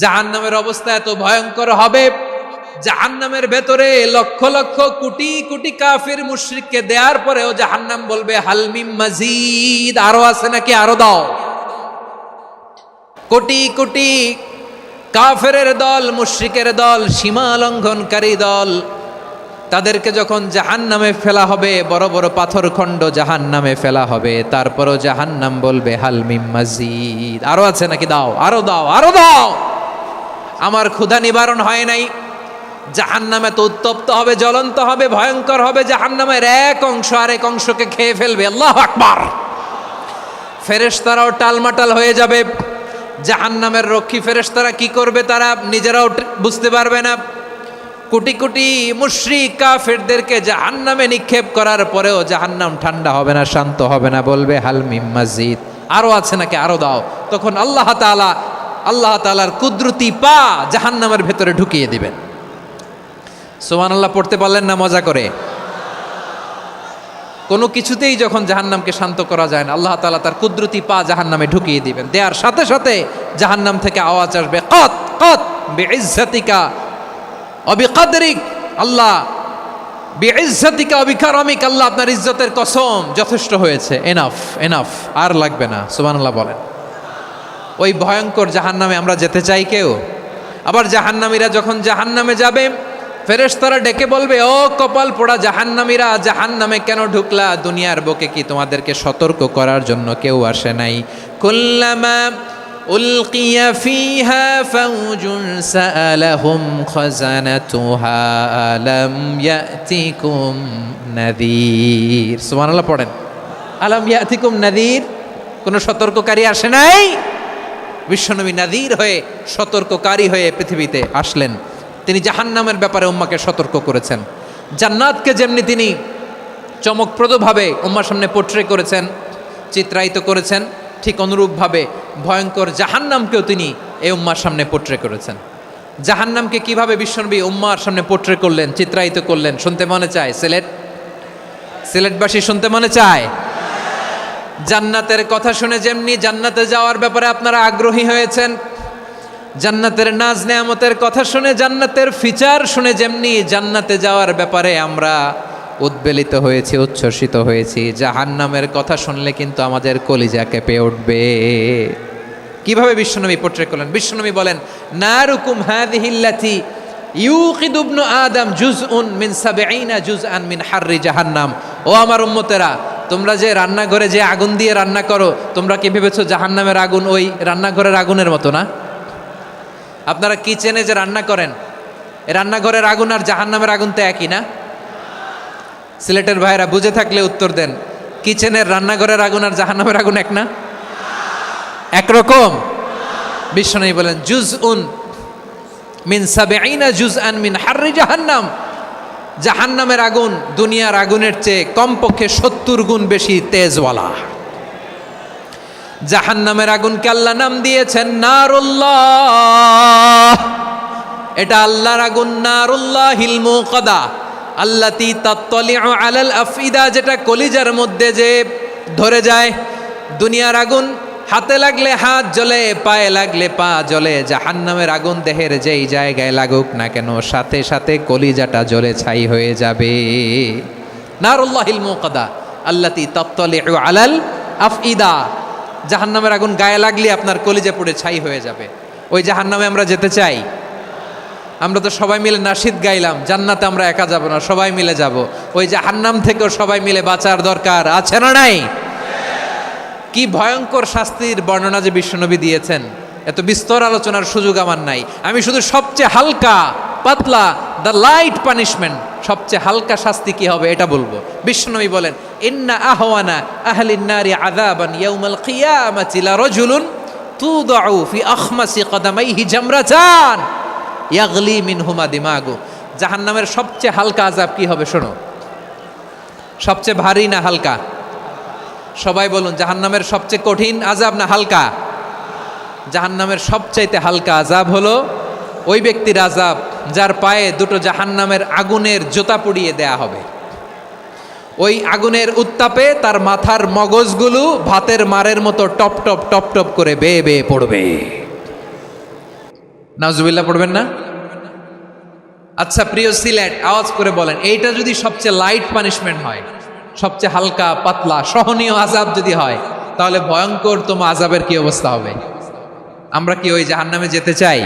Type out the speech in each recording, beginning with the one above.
জাহান্নামের অবস্থা এত ভয়ঙ্কর হবে, জাহান্নামের ভেতরে লক্ষ লক্ষ কোটি কোটি কাফির মুশরিককে দেওয়ার পরেও জাহান্নাম বলবে হালমিম মাজিদ, আরো আছে নাকি, আরো দাও। কোটি কোটি কাফেরের দল, মুশরিকের দল, সীমা লঙ্ঘনকারী দল, তাদেরকে যখন জাহান্নামে ফেলা হবে, বড় বড় পাথরখণ্ড জাহান্নামে ফেলা হবে, তারপরও জাহান্নাম বলবে হালমিম মাজিদ, আরো আছে নাকি, দাও, আরো দাও, আরো দাও। আমার ক্ষুধা নিবারণ হয় নাই। জাহান্নামে তো উত্তপ্ত হবে, জ্বলন্ত হবে, ভয়ঙ্কর হবে। জাহান্নামের এক অংশ আরেক অংশকে খেয়ে ফেলবে। আল্লাহু আকবার। ফেরেশতারাও টালমাটাল হয়ে যাবে। জাহান্নামের রক্ষী ফেরেশতারা কি করবে তারা নিজেরাও বুঝতে পারবে না। কোটি কোটি মুশরিক কাফেরদেরকে জাহান্নামে নিক্ষেপ করার পরেও জাহান্নাম ঠান্ডা হবে না, শান্ত হবে না, বলবে হালমিম মাজিদ, আরো আছে নাকি, আরো দাও। তখন আল্লাহ তাআলার কুদরতি পা জাহান্নামের ভেতরে ঢুকিয়ে দিবেন। সুবহানাল্লাহ পড়তে পারলেন না মজা করে? কোনো কিছুতেই যখন জাহান্নামকে শান্ত করা যায় না, আল্লাহ তাআলা তার কুদরতি পা জাহান্নামে ঢুকিয়ে দিবেন। দেওয়ার সাথে সাথে জাহান্নাম থেকে আওয়াজ আসবে, কত কত বিইজ্জাতিকা ওয়া বিকদরিক, আল্লাহ বিইজ্জাতিকা ওয়া বিকারামিক, আল্লাহ আপনার ইজ্জতের কসম, যথেষ্ট হয়েছে, এনাফ এনাফ, আর লাগবে না। সুবহানাল্লাহ বলেন। ওই ভয়ঙ্কর জাহান্নামে আমরা যেতে চাই কেউ? আবার জাহান্নামীরা যখন জাহান্নামে যাবে, ফেরেশতারা ডেকে বলবে, ও কপাল পোড়া জাহান্নামীরা, জাহান্নামে কেন ঢুকলা? দুনিয়ার বুকে কি তোমাদেরকে সতর্ক করার জন্য কেউ আসে নাই? কুল্লামা উলকিয়া ফিহা ফাউজুন সাআলাহুম খাজানাতুহা আলাম ইয়াতিকুম নাযীর। সুবহানাল্লাহ পড়েন। আলাম ইয়াতিকুম নাযীর, কোনো সতর্ককারী আসে নাই? বিশ্বনবী নাযীর হয়ে, সতর্ককারী হয়ে পৃথিবীতে আসলেন। তিনি জাহান্নামের ব্যাপারে উম্মাকে সতর্ক করেছেন। জান্নাতকে যেমনি তিনি চমকপ্রদভাবে উম্মার সামনে পোট্রে করেছেন, চিত্রায়িত করেছেন, ঠিক অনুরূপভাবে ভয়ঙ্কর জাহান্নামকেও তিনি এই উম্মার সামনে পোট্রে করেছেন। জাহান্নামকে কিভাবে বিশ্বনবী উম্মার সামনে পোট্রে করলেন, চিত্রায়িত করলেন, শুনতে মনে চায়? সিলেটবাসী শুনতে মনে চায়? জান্নাতের কথা শুনে যেমনি জান্নাতে যাওয়ার ব্যাপারে আপনারা আগ্রহী হয়েছেন, জান্নাতের নাজ নেয়ামতের কথা শুনে, জান্নাতের ফিচার শুনে যেমনি জান্নাতে যাওয়ার ব্যাপারে আমরা উদ্বেলিত হয়েছি, উচ্ছ্বসিত হয়েছি, জাহান্নামের কথা শুনলে কিন্তু আমাদের কলিজা কেঁপে উঠবে। কিভাবে বিশ্বনবী পোট্রে করলেন? বিশ্বনবী বলেন, নারুকুম হাযিহিল্লাতী ইউকিদু ইবনু আদম জুজউন মিন ৭০ জুজআন মিন হাররি জাহান্নাম। ও আমার উম্মতেরা, তোমরা যে রান্নাঘরে যে আগুন দিয়ে রান্না করো, তোমরা কি ভেবেছো জাহান্নামের আগুন ওই রান্নাঘরের আগুনের মতো না? আপনারা কিচেনে যে রান্না করেন, রান্নাঘরের আগুন আর জাহান্নামের আগুন তো একই না? সিলেটের ভাইরা বুঝে থাকলে উত্তর দেন। কিচেনের রান্নাঘরের আগুন আর জাহান্নামের আগুন এক না? একরকম? বিশ্বনবী বলেন, জুজউন মিন ৭০ জুজআন মিন হাররি জাহান্নাম। জাহান্নামের আগুন দুনিয়ার আগুনের চেয়ে কমপক্ষে ৭০ গুণ বেশি তেজওয়ালা। জাহান্নামের আগুনকে আল্লাহ নাম দিয়েছেন নারুল্লাহ। এটা আল্লাহর আগুন, নারুল্লাহিল মুকাদা আল্লাতী তাত্তালিউ আলাল আফইদা, যেটা কলিজার মধ্যে যে ধরে যায়। দুনিয়ার আগুন হাতে লাগলে হাত জ্বলে, পায়ে লাগলে পা জ্বলে। জাহান্নামের আগুন দেহের যেই জায়গায় লাগুক না কেন, সাথে সাথে কলিজাটা জ্বলে ছাই হয়ে যাবে। নারুল্লাহিল মুকাদা আল্লাতী তাত্তালিউ আলাল আফইদা। জাহান্নামের আগুন গায়ে লাগলে আপনার কলিজা পুড়ে ছাই হয়ে যাবে। ওই জাহান্নামে আমরা যেতে চাই? আমরা তো সবাই মিলে নাশিদ গাইলাম, জান্নাতে আমরা একা যাব না, সবাই মিলে যাব। ওই জাহান্নাম থেকেও সবাই মিলে বাঁচার দরকার আছে না নাই? কি ভয়ঙ্কর শাস্তির বর্ণনা যে বিশ্বনবী দিয়েছেন, এত বিস্তর আলোচনার সুযোগ আমার নাই। আমি শুধু সবচেয়ে হালকা পাতলা, দ্য লাইট পানিশমেন্ট, সবচেয়ে হালকা শাস্তি কি হবে এটা বলবো। বিশ্বনবী বলেন, ইন্না আহওয়ানা আহলিন নারি আযাবান ইয়াউমাল কিয়ামাতি লারাজুলুন তুদাউ ফি আখমাসি কদামাইহি জামরাতান ইয়াগলি মিনহুমা দিমাগু। জাহান্নামের সবচেয়ে হালকা আযাব কি হবে শোনো। সবচেয়ে ভারী না হালকা? সবাই বলুন, জাহান্নামের সবচেয়ে কঠিন আযাব না হালকা? জাহান্নামের সবচাইতে হালকা আযাব হলো ওই ব্যক্তির আযাব যার পায়ে দুটো জাহান্নামের আগুনের জুতা পুড়িয়ে দেয়া হবে। ওই আগুনের উত্তাপে তার মাথার মগজগুলো ভাতের মারের মতো টপ টপ টপ টপ করে বেয়ে বেয়ে পড়বে। নাউজুবিল্লাহ পড়বেন না? আচ্ছা প্রিয় সিলেট, আওয়াজ করে বলেন, এইটা যদি সবচেয়ে লাইট পানিশমেন্ট হয়, সবচেয়ে হালকা পাতলা সহনীয় আযাব যদি হয়, তাহলে ভয়ঙ্করতম আযাবের কি অবস্থা হবে? আমরা কি ওই জাহান্নামে যেতে চাই?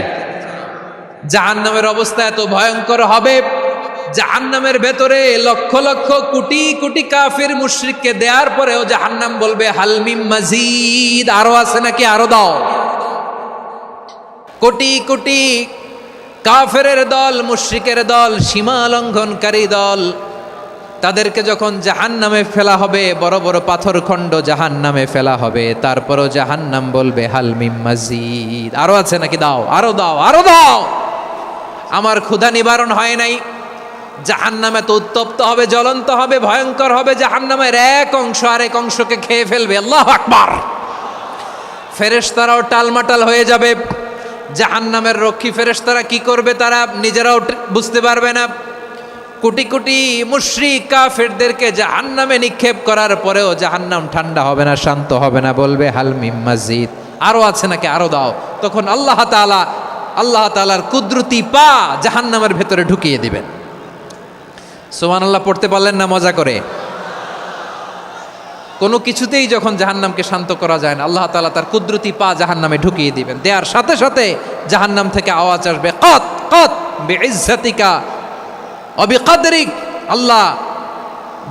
জাহান্নামের অবস্থা এত ভয়ঙ্কর হবে, জাহান্নামের ভেতরে লক্ষ লক্ষ কোটি কোটি কাফির মুশরিককে দেওয়ার পরেও জাহান্নাম বলবে হাল মিম মাজিদ, আরো আছে নাকি, আরো দাও। কোটি কোটি কাফেরের দল, মুশরিকের দল, সীমা লঙ্ঘনকারী দল, তাদেরকে যখন জাহান্নামে ফেলা হবে, বড় বড় পাথর খণ্ড জাহান্নামে ফেলা হবে, তারপরও জাহান্নাম বলবে হাল মিম মাজিদ, আরো আছে নাকি, দাও, আরো দাও, আরো দাও। আমার ক্ষুধা নিবারণ হয় নাই। জাহান্নামে তো উত্তপ্ত হবে, জ্বলন্ত হবে, ভয়ঙ্কর হবে। জাহান্নামের এক অংশ আরেক অংশকে খেয়ে ফেলবে। আল্লাহু আকবার। ফেরেশতারাও টালমাটাল হয়ে যাবে। জাহান্নামের রক্ষী ফেরেশতারা কি করবে তারা নিজেরাও বুঝতে পারবে না। কোটি কোটি মুশরিক কাফেরদেরকে জাহান্নামে নিক্ষেপ করার পরেও জাহান্নাম ঠান্ডা হবে না, শান্ত হবে না, বলবে হাল মিম মাজিদ, আরো আছে নাকি, আরো দাও। তখন আল্লাহ তাআলার কুদরতি পা জাহান্নামের ভেতরে ঢুকিয়ে দিবেন। সুবহানাল্লাহ পড়তে পারলেন না মজা করে? কোনো কিছুতেই যখন জাহান্নামকে শান্ত করা যায় না, আল্লাহ তাআলা তার কুদরতি পা জাহান্নামে ঢুকিয়ে দিবেন। দেওয়ার সাথে সাথে জাহান্নাম থেকে আওয়াজ আসবে, কত কত বিইজ্জাতিকা ওয়া বিকদরিক, আল্লাহ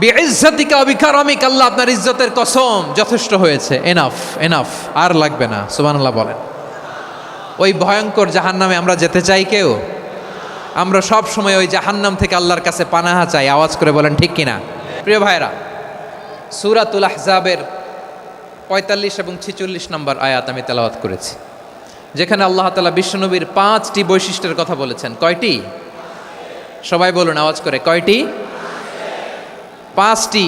বিইজ্জাতিকা ওয়া বিকারামিক, আল্লাহ আপনার ইজ্জতের কসম, যথেষ্ট হয়েছে, এনাফ এনাফ, আর লাগবে না। সুবহানাল্লাহ বলেন। ওই ভয়ঙ্কর জাহান্নামে আমরা যেতে চাই কেউ? আমরা সব সময় ওই জাহান্নাম থেকে আল্লাহর কাছে পানাহা চাই। আওয়াজ করে বলেন ঠিক কিনা? প্রিয় ভাইরা, সূরাতুল আহজাবের ৪৫ এবং ৪৬ নম্বর আয়াত আমি তেলাওয়াত করেছি, যেখানে আল্লাহ তাআলা বিশ্বনবীর ৫টি বৈশিষ্ট্যের কথা বলেছেন। কয়টি? সবাই বলুন আওয়াজ করে, কয়টি? ৫টি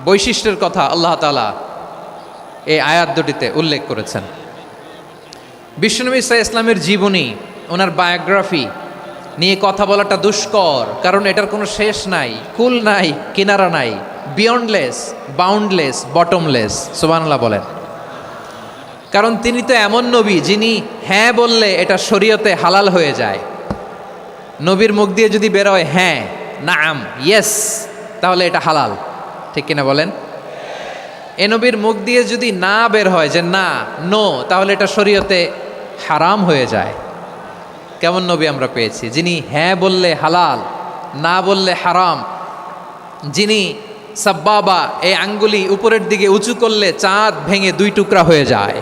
বৈশিষ্ট্যের কথা আল্লাহ তাআলা এই আয়াত দুটিতে উল্লেখ করেছেন। বিশ্বনবী সাল্লাল্লাহু আলাইহি ইসলামের জীবনী, ওনার বায়োগ্রাফি নিয়ে কথা বলাটা দুষ্কর, কারণ এটার কোনো শেষ নাই, কুল নাই, কিনারা নাই, বিয়ন্ডলেস, বাউন্ডলেস, বটমলেস। সুবহানাল্লাহ বলেন। কারণ তিনি তো এমন নবী যিনি হ্যাঁ বললে এটা শরীয়তে হালাল হয়ে যায়। নবীর মুখ দিয়ে যদি বেরোয় হ্যাঁ, নাম, ইয়েস, তাহলে এটা হালাল, ঠিক কিনা বলেন? এ নবীর মুখ দিয়ে যদি না বের হয় যে না, নো, তাহলে এটা শরীয়তে হারাম হয়ে যায়। কেমন নবী আমরা পেয়েছি, যিনি হ্যাঁ বললে হালাল, না বললে হারাম, যিনি সাব্বাবা, এই আঙ্গুলি উপরের দিকে উঁচু করলে চাঁদ ভেঙে 2 টুকরা হয়ে যায়,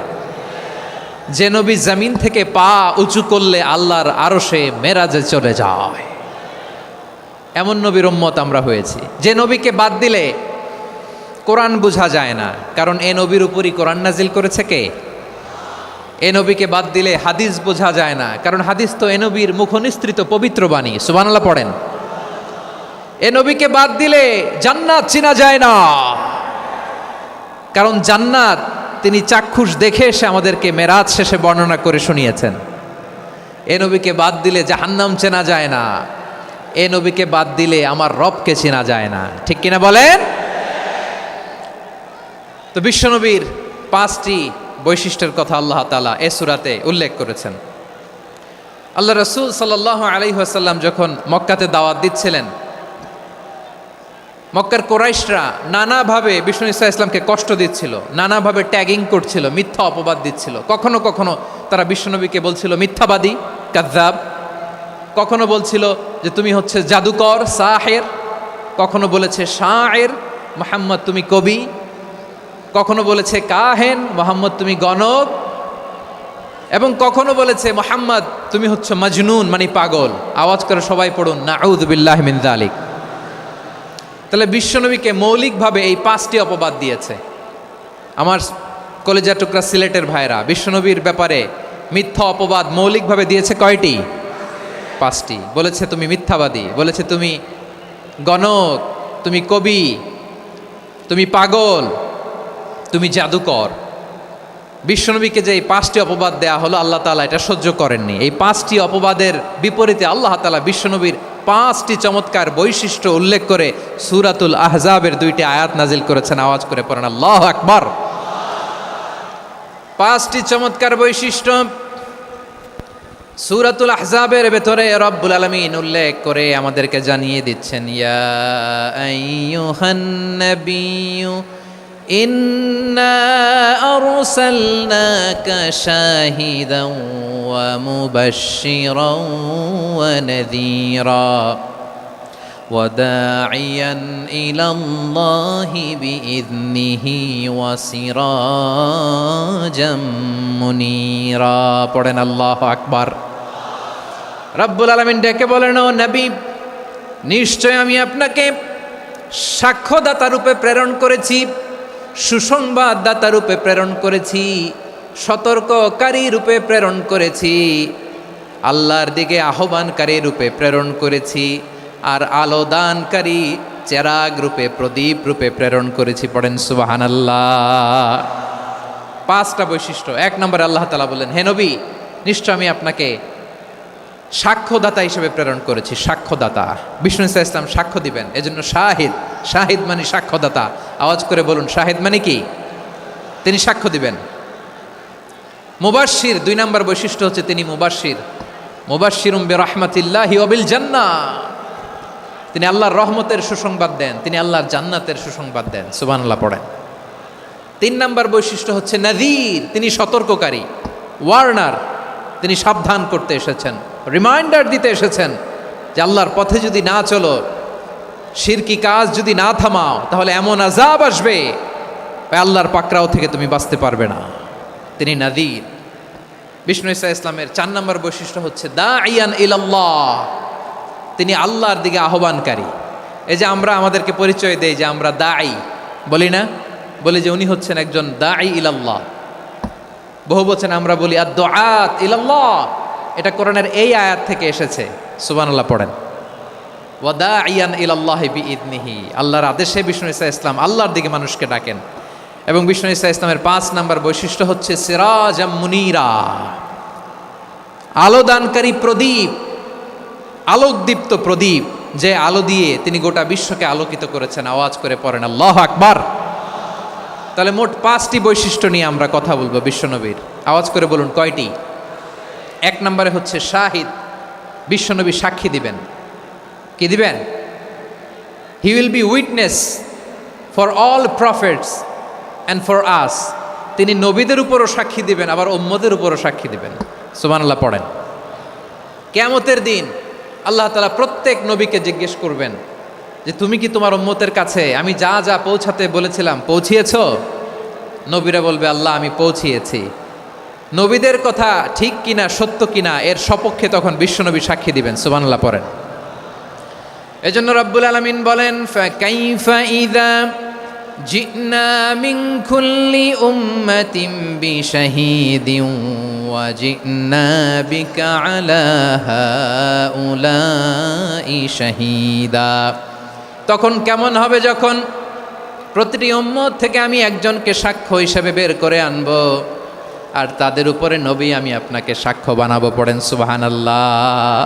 যে নবী জমিন থেকে পা উঁচু করলে আল্লাহর আরশে মেরাজে চলে যায়, এমন নবীর উম্মত আমরা হয়েছি। যে নবীকে বাদ দিলে কোরআন বোঝা যায় না, কারণ এ নবীর উপরই কোরআন নাজিল করেছে কে? এ নবীকে বাদ দিলে হাদিস বোঝা যায় না, কারণ হাদিস তো এ নবীর মুখনিসৃত পবিত্র বাণী। সুবহানাল্লাহ পড়েন। এ নবীকে বাদ দিলে জান্নাত চেনা যায় না, কারণ জান্নাত তিনি চাক্ষুষ দেখে এসে আমাদেরকে মেরাজ শেষে বর্ণনা করে শুনিয়েছেন। এ নবীকে বাদ দিলে জাহান্নাম চেনা যায় না, এ নবীকে বাদ দিলে আমার রবকে চেনা যায় না, ঠিক কিনা বলেন? তো বিশ্বনবীর 5টি বৈশিষ্ট্যের কথা আল্লাহ তাআলা এ সূরাতে উল্লেখ করেছেন। আল্লাহ রাসূল সাল্লাল্লাহু আলাইহি ওয়াসাল্লাম যখন মক্কাতে দাওয়াত দিচ্ছিলেন, মক্কার কুরাইশরা নানাভাবে বিষ্ণু ঈসা ইসলামকে কষ্ট দিচ্ছিল, নানাভাবে ট্যাগিং করছিল, মিথ্যা অপবাদ দিচ্ছিল। কখনো কখনো তারা বিশ্বনবীকে বলছিল মিথ্যাবাদী, কাযযাব। কখনো বলছিল যে তুমি হচ্ছে জাদুকর, সাহের। কখনো বলেছে শায়ের, মুহাম্মদ তুমি কবি। কখনো বলেছে কাহেন, মুহাম্মদ তুমি গণক। এবং কখনো বলেছে মুহাম্মদ তুমি হচ্ছে মাজনুন, মানে পাগল। আওয়াজ করে সবাই পড়ুন নাউযু বিল্লাহি মিন যালিক। তাহলে বিশ্বনবীকে মৌলিকভাবে এই 5টি অপবাদ দিয়েছে। আমার কলেজা টুকরা সিলেটের ভাইরা, বিশ্বনবীর ব্যাপারে মিথ্যা অপবাদ মৌলিকভাবে দিয়েছে কয়টি? 5টি। বলেছে তুমি মিথ্যাবাদী, বলেছে তুমি গণক, তুমি কবি, তুমি পাগল, তুমি জাদুকর। বিশ্বনবীকে যে এই 5টি অপবাদ দেয়া হলো, আল্লাহ তাআলা এটা সহ্য করেননি। এই 5টি অপবাদের বিপরীতে আল্লাহ তাআলা বিশ্বনবীর 5টি চমৎকার বৈশিষ্ট্য উল্লেখ করে সূরাতুল আহজাবের 2টি আয়াত নাজিল করেছেন। আওয়াজ করে পড়েন আল্লাহু আকবার। 5টি চমৎকার বৈশিষ্ট্য। সূরাতুল আহজাবের ভেতরে রব্বুল আলামিন উল্লেখ করে আমাদেরকে জানিয়ে দিচ্ছেন, ইয়া আইয়ুহান নাবিয়্যু ইন্না আরসালনাকা শাহিদান ওয়া মুবাশশিরান ওয়া নাযীরা وداعيا إلى الله بإذنه وسراجا منيرا পড়েন আল্লাহু আকবার। রব্বুল আলামিন ডেকে বলেন, ও নবী, নিশ্চয় আমি আপনাকে সাক্ষ্যদাতা রূপে প্রেরণ করেছি, সুসংবাদদাতা রূপে প্রেরণ করেছি, সতর্ককারী রূপে প্রেরণ করেছি, আল্লাহর দিকে আহ্বানকারী রূপে প্রেরণ করেছি, আর আলো দানকারী চেরাগ রূপে, প্রদীপ রূপে প্রেরণ করেছি। পড়েন সুবহানাল্লাহ। 5টা বৈশিষ্ট্য। 1 নম্বরে আল্লাহ তাআলা বললেন, হে নবী, নিশ্চয় আমি আপনাকে সাক্ষ্যদাতা হিসেবে প্রেরণ করেছি। সাক্ষ্যদাতা, বিষ্ণু ইসা ইসলাম সাক্ষ্য দিবেন, এজন্য শাহিদ। শাহিদ মানে সাক্ষ্যদাতা। আওয়াজ করে বলুন, শাহিদ মানে কি? তিনি সাক্ষ্য দিবেন। মুবাশশির, 2 নম্বর বৈশিষ্ট্য হচ্ছে তিনি মুবাশশির। মুবাশশিরুম বিরহমাতিল্লাহি ওয়া বিল জান্নাহ, তিনি আল্লাহর রহমতের সুসংবাদ দেন, তিনি আল্লাহর জান্নাতের সুসংবাদ দেন। সুবহানাল্লাহ পড়েন। 3 নম্বর বৈশিষ্ট্য হচ্ছে নাযীর, তিনি সতর্ককারী, ওয়ার্নার, তিনি সাবধান করতে এসেছেন, রিমাইন্ডার দিতে এসেছেন যে আল্লাহর পথে যদি না চলো, শিরকি কাজ যদি না থামাও, তাহলে এমন আযাব আসবে আল্লাহর পাকড়াও থেকে তুমি বাঁচতে পারবে না। তিনি নাযীর। বিষ্ণু ইসা ইসলামের 4 নম্বর বৈশিষ্ট্য হচ্ছে দাঈয়ান ইলাল্লাহ, তিনি আল্লাহর দিকে আহ্বানকারী। এই যে আমরা আমাদেরকে পরিচয় দেই যে আমরা দাঈ, বলি না? বলি যে উনি হচ্ছেন একজন দাঈ ইলাল্লাহ। বহু বচনে আমরা বলি আদ-দুআত ইলাল্লাহ। এটা কোরআনের এই আয়াত থেকে এসেছে। সুবহানাল্লাহ পড়েন। ওয়া দাঈয়ান ইলাল্লাহি বিইذনিহি, আল্লাহর আদেশে বিষ্ণু ইসা ইসলাম আল্লাহর দিকে মানুষকে ডাকেন। এবং বিষ্ণু ইসা ইসলামের 5 নম্বর বৈশিষ্ট্য হচ্ছে সিরাজাম মুনীরা, আলোদানকারী প্রদীপ, আলোকদীপ্ত প্রদীপ, যে আলো দিয়ে তিনি গোটা বিশ্বকে আলোকিত করেছেন। আওয়াজ করে পড়েন আল্লাহু আকবার। তাহলে মোট 5টি বৈশিষ্ট্য নিয়ে আমরা কথা বলবো বিশ্বনবীর। আওয়াজ করে বলুন কয়টি? 1 নম্বরে হচ্ছে শাহিদ, বিশ্বনবী সাক্ষী দিবেন। কি দিবেন? He will be witness for all prophets and for us, তিনি নবীদের উপরও সাক্ষী দিবেন, আবার উম্মতের উপরও সাক্ষী দিবেন। সুবহানাল্লাহ পড়েন। কিয়ামতের দিন আল্লাহ তাআলা প্রত্যেক নবীকে জিজ্ঞেস করবেন যে তুমি কি তোমার উম্মতের কাছে আমি যা যা পৌঁছাতে বলেছিলাম পৌঁছিয়েছো? নবীরা বলবে, আল্লাহ আমি পৌঁছিয়েছি। নবীদের কথা ঠিক কিনা, সত্য কিনা, এর সপক্ষে তখন বিশ্বনবী সাক্ষী দিবেন। সুবহানাল্লাহ পড়েন। এজন্য রব্বুল আলামিন বলেন, ফাকাইফা ইযা জিনা মিন কুল্লি উম্মাতিন বিশাহীদিন ওয়া জিনা বিকা আলা হাউলাই শাহীদা। তখন কেমন হবে যখন প্রতিটি উম্মত থেকে আমি একজনকে সাক্ষ্য হিসেবে বের করে আনব, আর তাদের উপরে নবী আমি আপনাকে সাক্ষ্য বানাবো। পড়েন সুবহানাল্লাহ।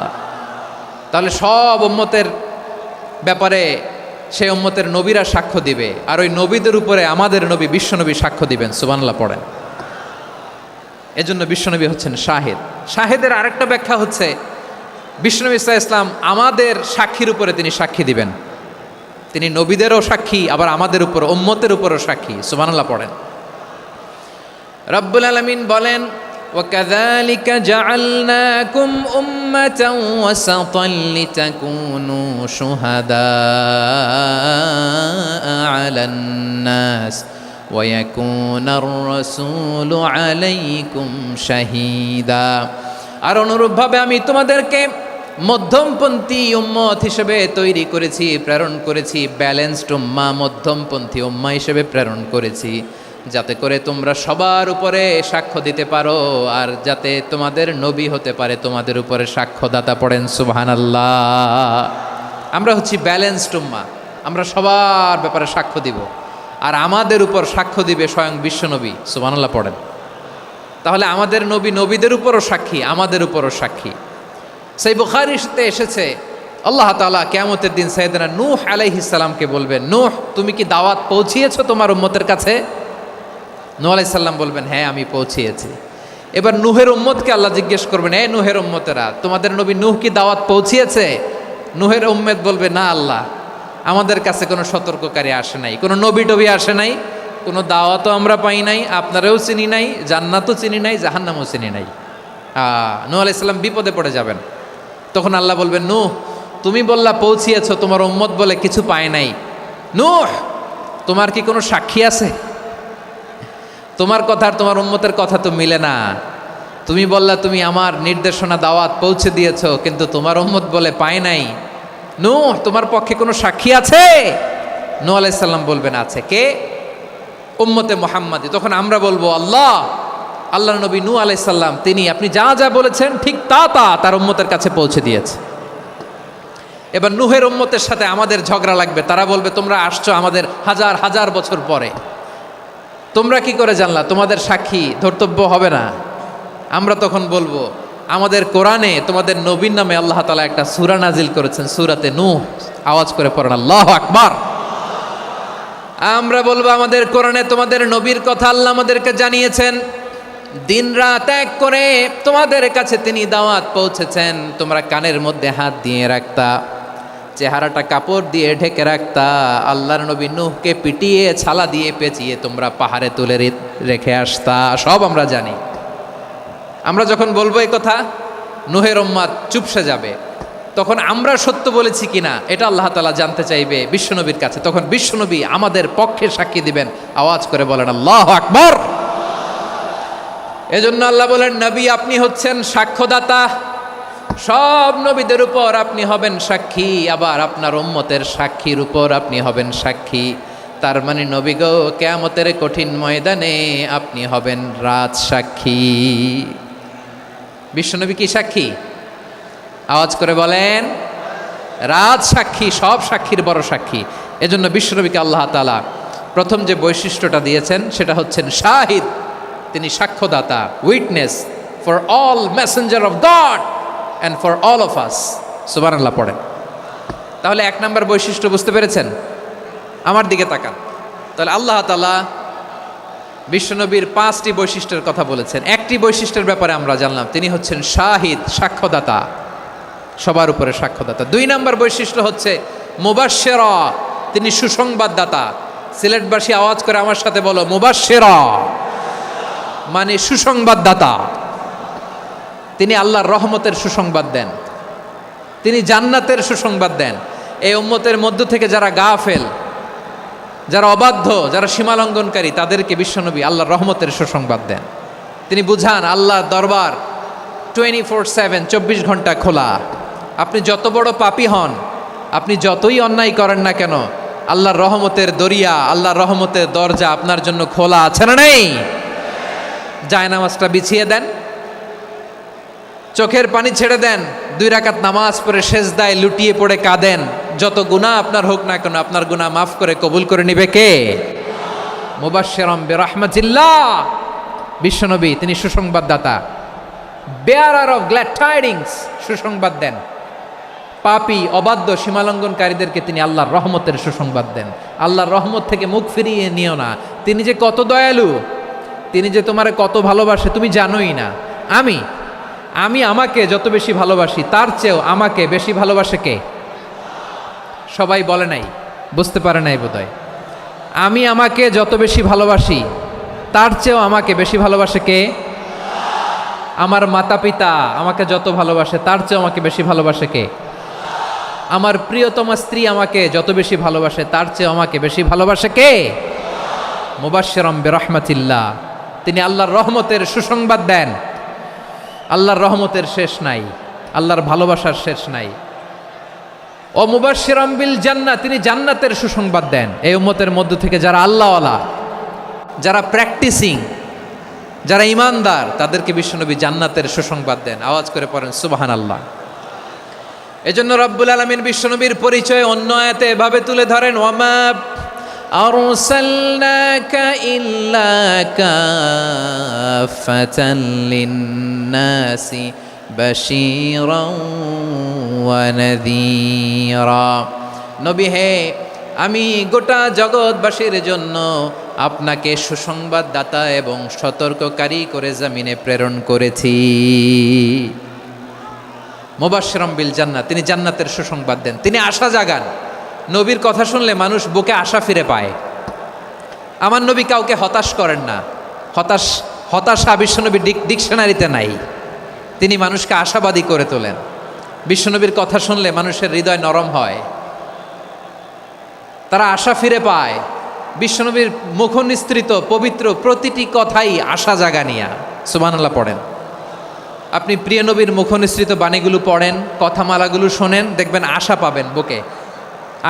তাহলে সব উম্মতের ব্যাপারে সেই উম্মতের নবীরা সাক্ষ্য দিবে, আর ওই নবীদের উপরে আমাদের নবী বিশ্বনবী সাক্ষ্য দিবেন। সুবহানাল্লাহ পড়েন। এজন্য বিশ্বনবী হচ্ছেন শাহিদ। শাহিদের আরেকটা ব্যাখ্যা হচ্ছে বিশ্বনবী সাল্লাল্লাহু আলাইহি ওয়াসাল্লাম আমাদের সাক্ষীর উপরে তিনি সাক্ষী দিবেন। তিনি নবীদেরও সাক্ষী, আবার আমাদের উপর, উম্মতের উপরও সাক্ষী। সুবহানাল্লাহ পড়েন। রব্বুল আলামিন বলেন, وَكَذَلِكَ جَعَلْنَاكُمْ أُمَّةً وَسَطًا لِتَكُونُوا شُهَدَاءَ عَلَى النَّاسِ وَيَكُونَ الرَّسُولُ عَلَيْكُمْ شَهِيدًا। আর অনুরূপভাবে আমি তোমাদেরকে মধ্যমপন্থী উম্মত হিসেবে তৈরি করেছি, প্রেরণ করেছি। ব্যালেন্সড উম্মাহ, মধ্যমপন্থী উম্মাহ হিসেবে প্রেরণ করেছি, যাতে করে তোমরা সবার উপরে সাক্ষ্য দিতে পারো, আর যাতে তোমাদের নবী হতে পারে তোমাদের উপরে সাক্ষ্যদাতা। পড়েন সুবহানাল্লাহ। আমরা হচ্ছি ব্যালেন্সড উম্মাহ, আমরা সবার ব্যাপারে সাক্ষ্য দিব, আর আমাদের উপর সাক্ষ্য দিবে স্বয়ং বিশ্বনবী। সুবহানাল্লাহ পড়েন। তাহলে আমাদের নবী নবীদের উপরও সাক্ষী, আমাদের উপরও সাক্ষী। সেই বুখারীতে এসেছে আল্লাহ তাআলা কিয়ামতের দিন সাইয়েদনা নূহ আলাইহিস সালামকে বলবেন, নূহ তুমি কি দাওয়াত পৌঁছিয়েছো তোমার উম্মতের কাছে? নূহ আলাইহিস সালাম বলবেন, হ্যাঁ আমি পৌঁছিয়েছি। এবার নূহের উম্মতকে আল্লাহ জিজ্ঞেস করবেন, এ নূহের উম্মতেরা, তোমাদের নবী নূহ কি দাওয়াত পৌঁছিয়েছে? নূহের উম্মত বলবে, না আল্লাহ, আমাদের কাছে কোনো সতর্ককারী আসে নাই, কোনো নবী টবি আসে নাই, কোনো দাওয়াতও আমরা পাই নাই, আপনারাও চিনি নাই, জান্নাতও চিনি নাই, জাহান্নামও চিনি নাই। নূহ আলাইহিস সালাম বিপদে পড়ে যাবেন। তখন আল্লাহ বলবেন, নূহ তুমি বললা পৌঁছিয়েছো, তোমার উম্মত বলে কিছু পায় নাই। নূহ তোমার কি কোনো সাক্ষী আছে? তোমার কথা আর তোমার উম্মতের কথা তো মিলে না। তুমি বললা তুমি আমার নির্দেশনা দাওয়াত পৌঁছে দিয়েছো, কিন্তু তোমার উম্মত বলে পায় নাই। নূহ তোমার পক্ষে কোনো সাক্ষী আছে? নূহ আলাইহিস সালাম বলবেন, আছে। কে? উম্মতে মুহাম্মাদি। তখন আমরা বলবো, আল্লাহ নবী নূহ আলাইহিস সালাম তিনি আপনি যা যা বলেছেন ঠিক তা তার উম্মতের কাছে পৌঁছে দিয়েছে। এবার নূহের উম্মতের সাথে আমাদের ঝগড়া লাগবে। তারা বলবে, তোমরা আসছো আমাদের হাজার হাজার বছর পরে, তোমরা কি করে জানলা? তোমাদের সাক্ষী ধর্তব্য হবে না? আমরা তখন বলবো, আমাদের কোরআনে তোমাদের নবীর নামে আল্লাহ তাআলা একটা সূরা নাজিল করেছেন, সূরাতে নূহ। আওয়াজ করে পড়েন আল্লাহু আকবার। আমরা বলবো, আমাদের কোরআনে তোমাদের নবীর কথা আল্লাহ আমাদেরকে জানিয়েছেন, দিন রাত এক করে তোমাদের কাছে তিনি দাওয়াত পৌঁছেছেন। তোমরা কানের মধ্যে হাত দিয়ে রাখতা, চেহারাটা কাপড় দিয়ে ঢেকে রাখতা, আল্লাহর নবী নূহকে পিটিয়ে ছালা দিয়ে পেঁচিয়ে তোমরা পাহাড়ে তুলে রেখে আসতা। সব আমরা জানি। আমরা যখন বলবো এই কথা, নূহের উম্মত চুপসে যাবে। তখন আমরা সত্য বলেছি কিনা এটা আল্লাহ তাআলা জানতে চাইবে বিশ্বনবীর কাছে। তখন বিশ্বনবী আমাদের পক্ষে সাক্ষী দিবেন। আওয়াজ করে বলেন আল্লাহু আকবার। এজন্য আল্লাহ বলেন, নবী আপনি হচ্ছেন সাক্ষ্যদাতা, সব নবীদের উপর আপনি হবেন সাক্ষী, আবার আপনার উম্মতের সাক্ষীর উপর আপনি হবেন সাক্ষী। তার মানে নবী গো, কিয়ামতের কঠিন ময়দানে আপনি হবেন রাজ সাক্ষী। বিশ্বনবী কি সাক্ষী? আওয়াজ করে বলেন, রাজ সাক্ষী, সব সাক্ষীর বড় সাক্ষী। এজন্য বিশ্বনবীকে আল্লাহ তাআলা প্রথম যে বৈশিষ্ট্যটা দিয়েছেন সেটা হচ্ছেন শাহিদ। তিনি সাক্ষ্যদাতা, witness for all messenger of God and for all of us. সুবহানাল্লাহ পড়েন। তাহলে এক নম্বর বৈশিষ্ট্য বুঝতে পেরেছেন? আমার দিকে তাকান। তাহলে আল্লাহ তাআলা বিশ্বনবীর 5টি বৈশিষ্ট্যের কথা বলেছেন। একটি বৈশিষ্ট্যের ব্যাপারে আমরা জানলাম, তিনি হচ্ছেন শাহিদ, সাক্ষ্যদাতা, সবার উপরে সাক্ষ্যদাতা। 2 নম্বর বৈশিষ্ট্য হচ্ছে মুবাশশিরা, তিনি সুসংবাদদাতা। সিলেটবাসী আওয়াজ করে আমার সাথে বলো, মুবাশশিরা মানে সুসংবাদদাতা। তিনি আল্লাহর রহমতের সুসংবাদ দেন, তিনি জান্নাতের সুসংবাদ দেন। এই উম্মতের মধ্য থেকে যারা গাফেল, যারা অবাধ্য, যারা সীমালঙ্ঘনকারী, তাদেরকে বিশ্বনবী আল্লাহর রহমতের সুসংবাদ দেন। তিনি বুঝান আল্লাহর দরবার 24/7, 24 ঘন্টা খোলা। আপনি যত বড় পাপী হন, আপনি যতই অন্যায় করেন না কেন, আল্লাহর রহমতের দরিয়া, আল্লাহর রহমতের দরজা আপনার জন্য খোলা আছে না নেই? জায়নামাজটা বিছিয়ে দেন, চোখের পানি ছেড়ে দেন, 2 রাকাত নামাজ পড়ে সেজদায় লুটিয়ে পড়ে কাঁদেন। যত গুনাহ আপনার হোক না কেন, আপনার গুনাহ মাফ করে কবুল করে নিবে কে? মুবাশশিরাম বিরহমাতিল্লাহ। বিশ্বনবী তিনি সুসংবাদদাতা, বেয়ারার অফ গ্ল্যাড টাইডিংস, সুসংবাদ দেন। পাপী, অবাধ্য, সীমালঙ্ঘনকারীদেরকে তিনি আল্লাহর রহমতের সুসংবাদ দেন। আল্লাহর রহমত থেকে মুখ ফিরিয়ে নিও না। তিনি যে কত দয়ালু, তিনি যে তোমারে কত ভালোবাসে তুমি জানোই না। আমি আমাকে যত বেশি ভালোবাসি, তার চেয়েও আমাকে বেশি ভালোবাসে কে? সবাই বলে নাই, বুঝতে পারে নাই বোধহয়। আমি আমাকে যত বেশি ভালোবাসি, তার চেয়েও আমাকে বেশি ভালোবাসে কে? আমার মাতা পিতা আমাকে যত ভালোবাসে, তার চেয়েও আমাকে বেশি ভালোবাসে কে? আমার প্রিয়তমা স্ত্রী আমাকে যত বেশি ভালোবাসে, তার চেয়েও আমাকে বেশি ভালোবাসে কে? মুবাশশিরাম বিরহমাতিল্লাহ, তিনি আল্লাহর রহমতের সুসংবাদ দেন। আল্লাহর রহমতের শেষ নাই, আল্লাহর ভালোবাসার শেষ নাই। ও মুবাশশিরাম বিল জান্নাহ, তিনি জান্নাতের সুসংবাদ দেন। এই উম্মতের মধ্য থেকে যারা আল্লাহওয়ালা, যারা প্র্যাকটিসিং, যারা ইমানদার, তাদেরকে বিশ্বনবী জান্নাতের সুসংবাদ দেন। আওয়াজ করে পড়েন সুবহানাল্লাহ। এজন্য রব্বুল আলামিন বিশ্বনবীর পরিচয় অন্য আয়াতে এভাবে তুলে ধরেন, ওয়ামা আরসালনাকা ইল্লা কাফাতান লিন্নাসি বাশীরাও ওয়া নাযীরা। নবী হে, আমি গোটা জগৎবাসীর জন্য আপনাকে সুসংবাদদাতা এবং সতর্ককারী করে জমিনে প্রেরণ করেছি। মুবাশশিরাম বিল জান্নাত, তিনি জান্নাতের সুসংবাদ দেন, তিনি আশা জাগান। নবীর কথা শুনলে মানুষ বুকে আশা ফিরে পায়। আমার নবী কাউকে হতাশ করেন না। হতাশা বিশ্বনবীর ডিকশনারিতে নাই। তিনি মানুষকে আশাবাদী করে তোলেন। বিশ্বনবীর কথা শুনলে মানুষের হৃদয় নরম হয়, তারা আশা ফিরে পায়। বিশ্বনবীর মুখ নিঃসৃত পবিত্র প্রতিটি কথাই আশা জাগানিয়া। সুবহানাল্লাহ পড়েন। আপনি প্রিয় নবীর মুখ নিঃসৃত বাণীগুলো পড়েন, কথামালাগুলো শোনেন, দেখবেন আশা পাবেন, বুকে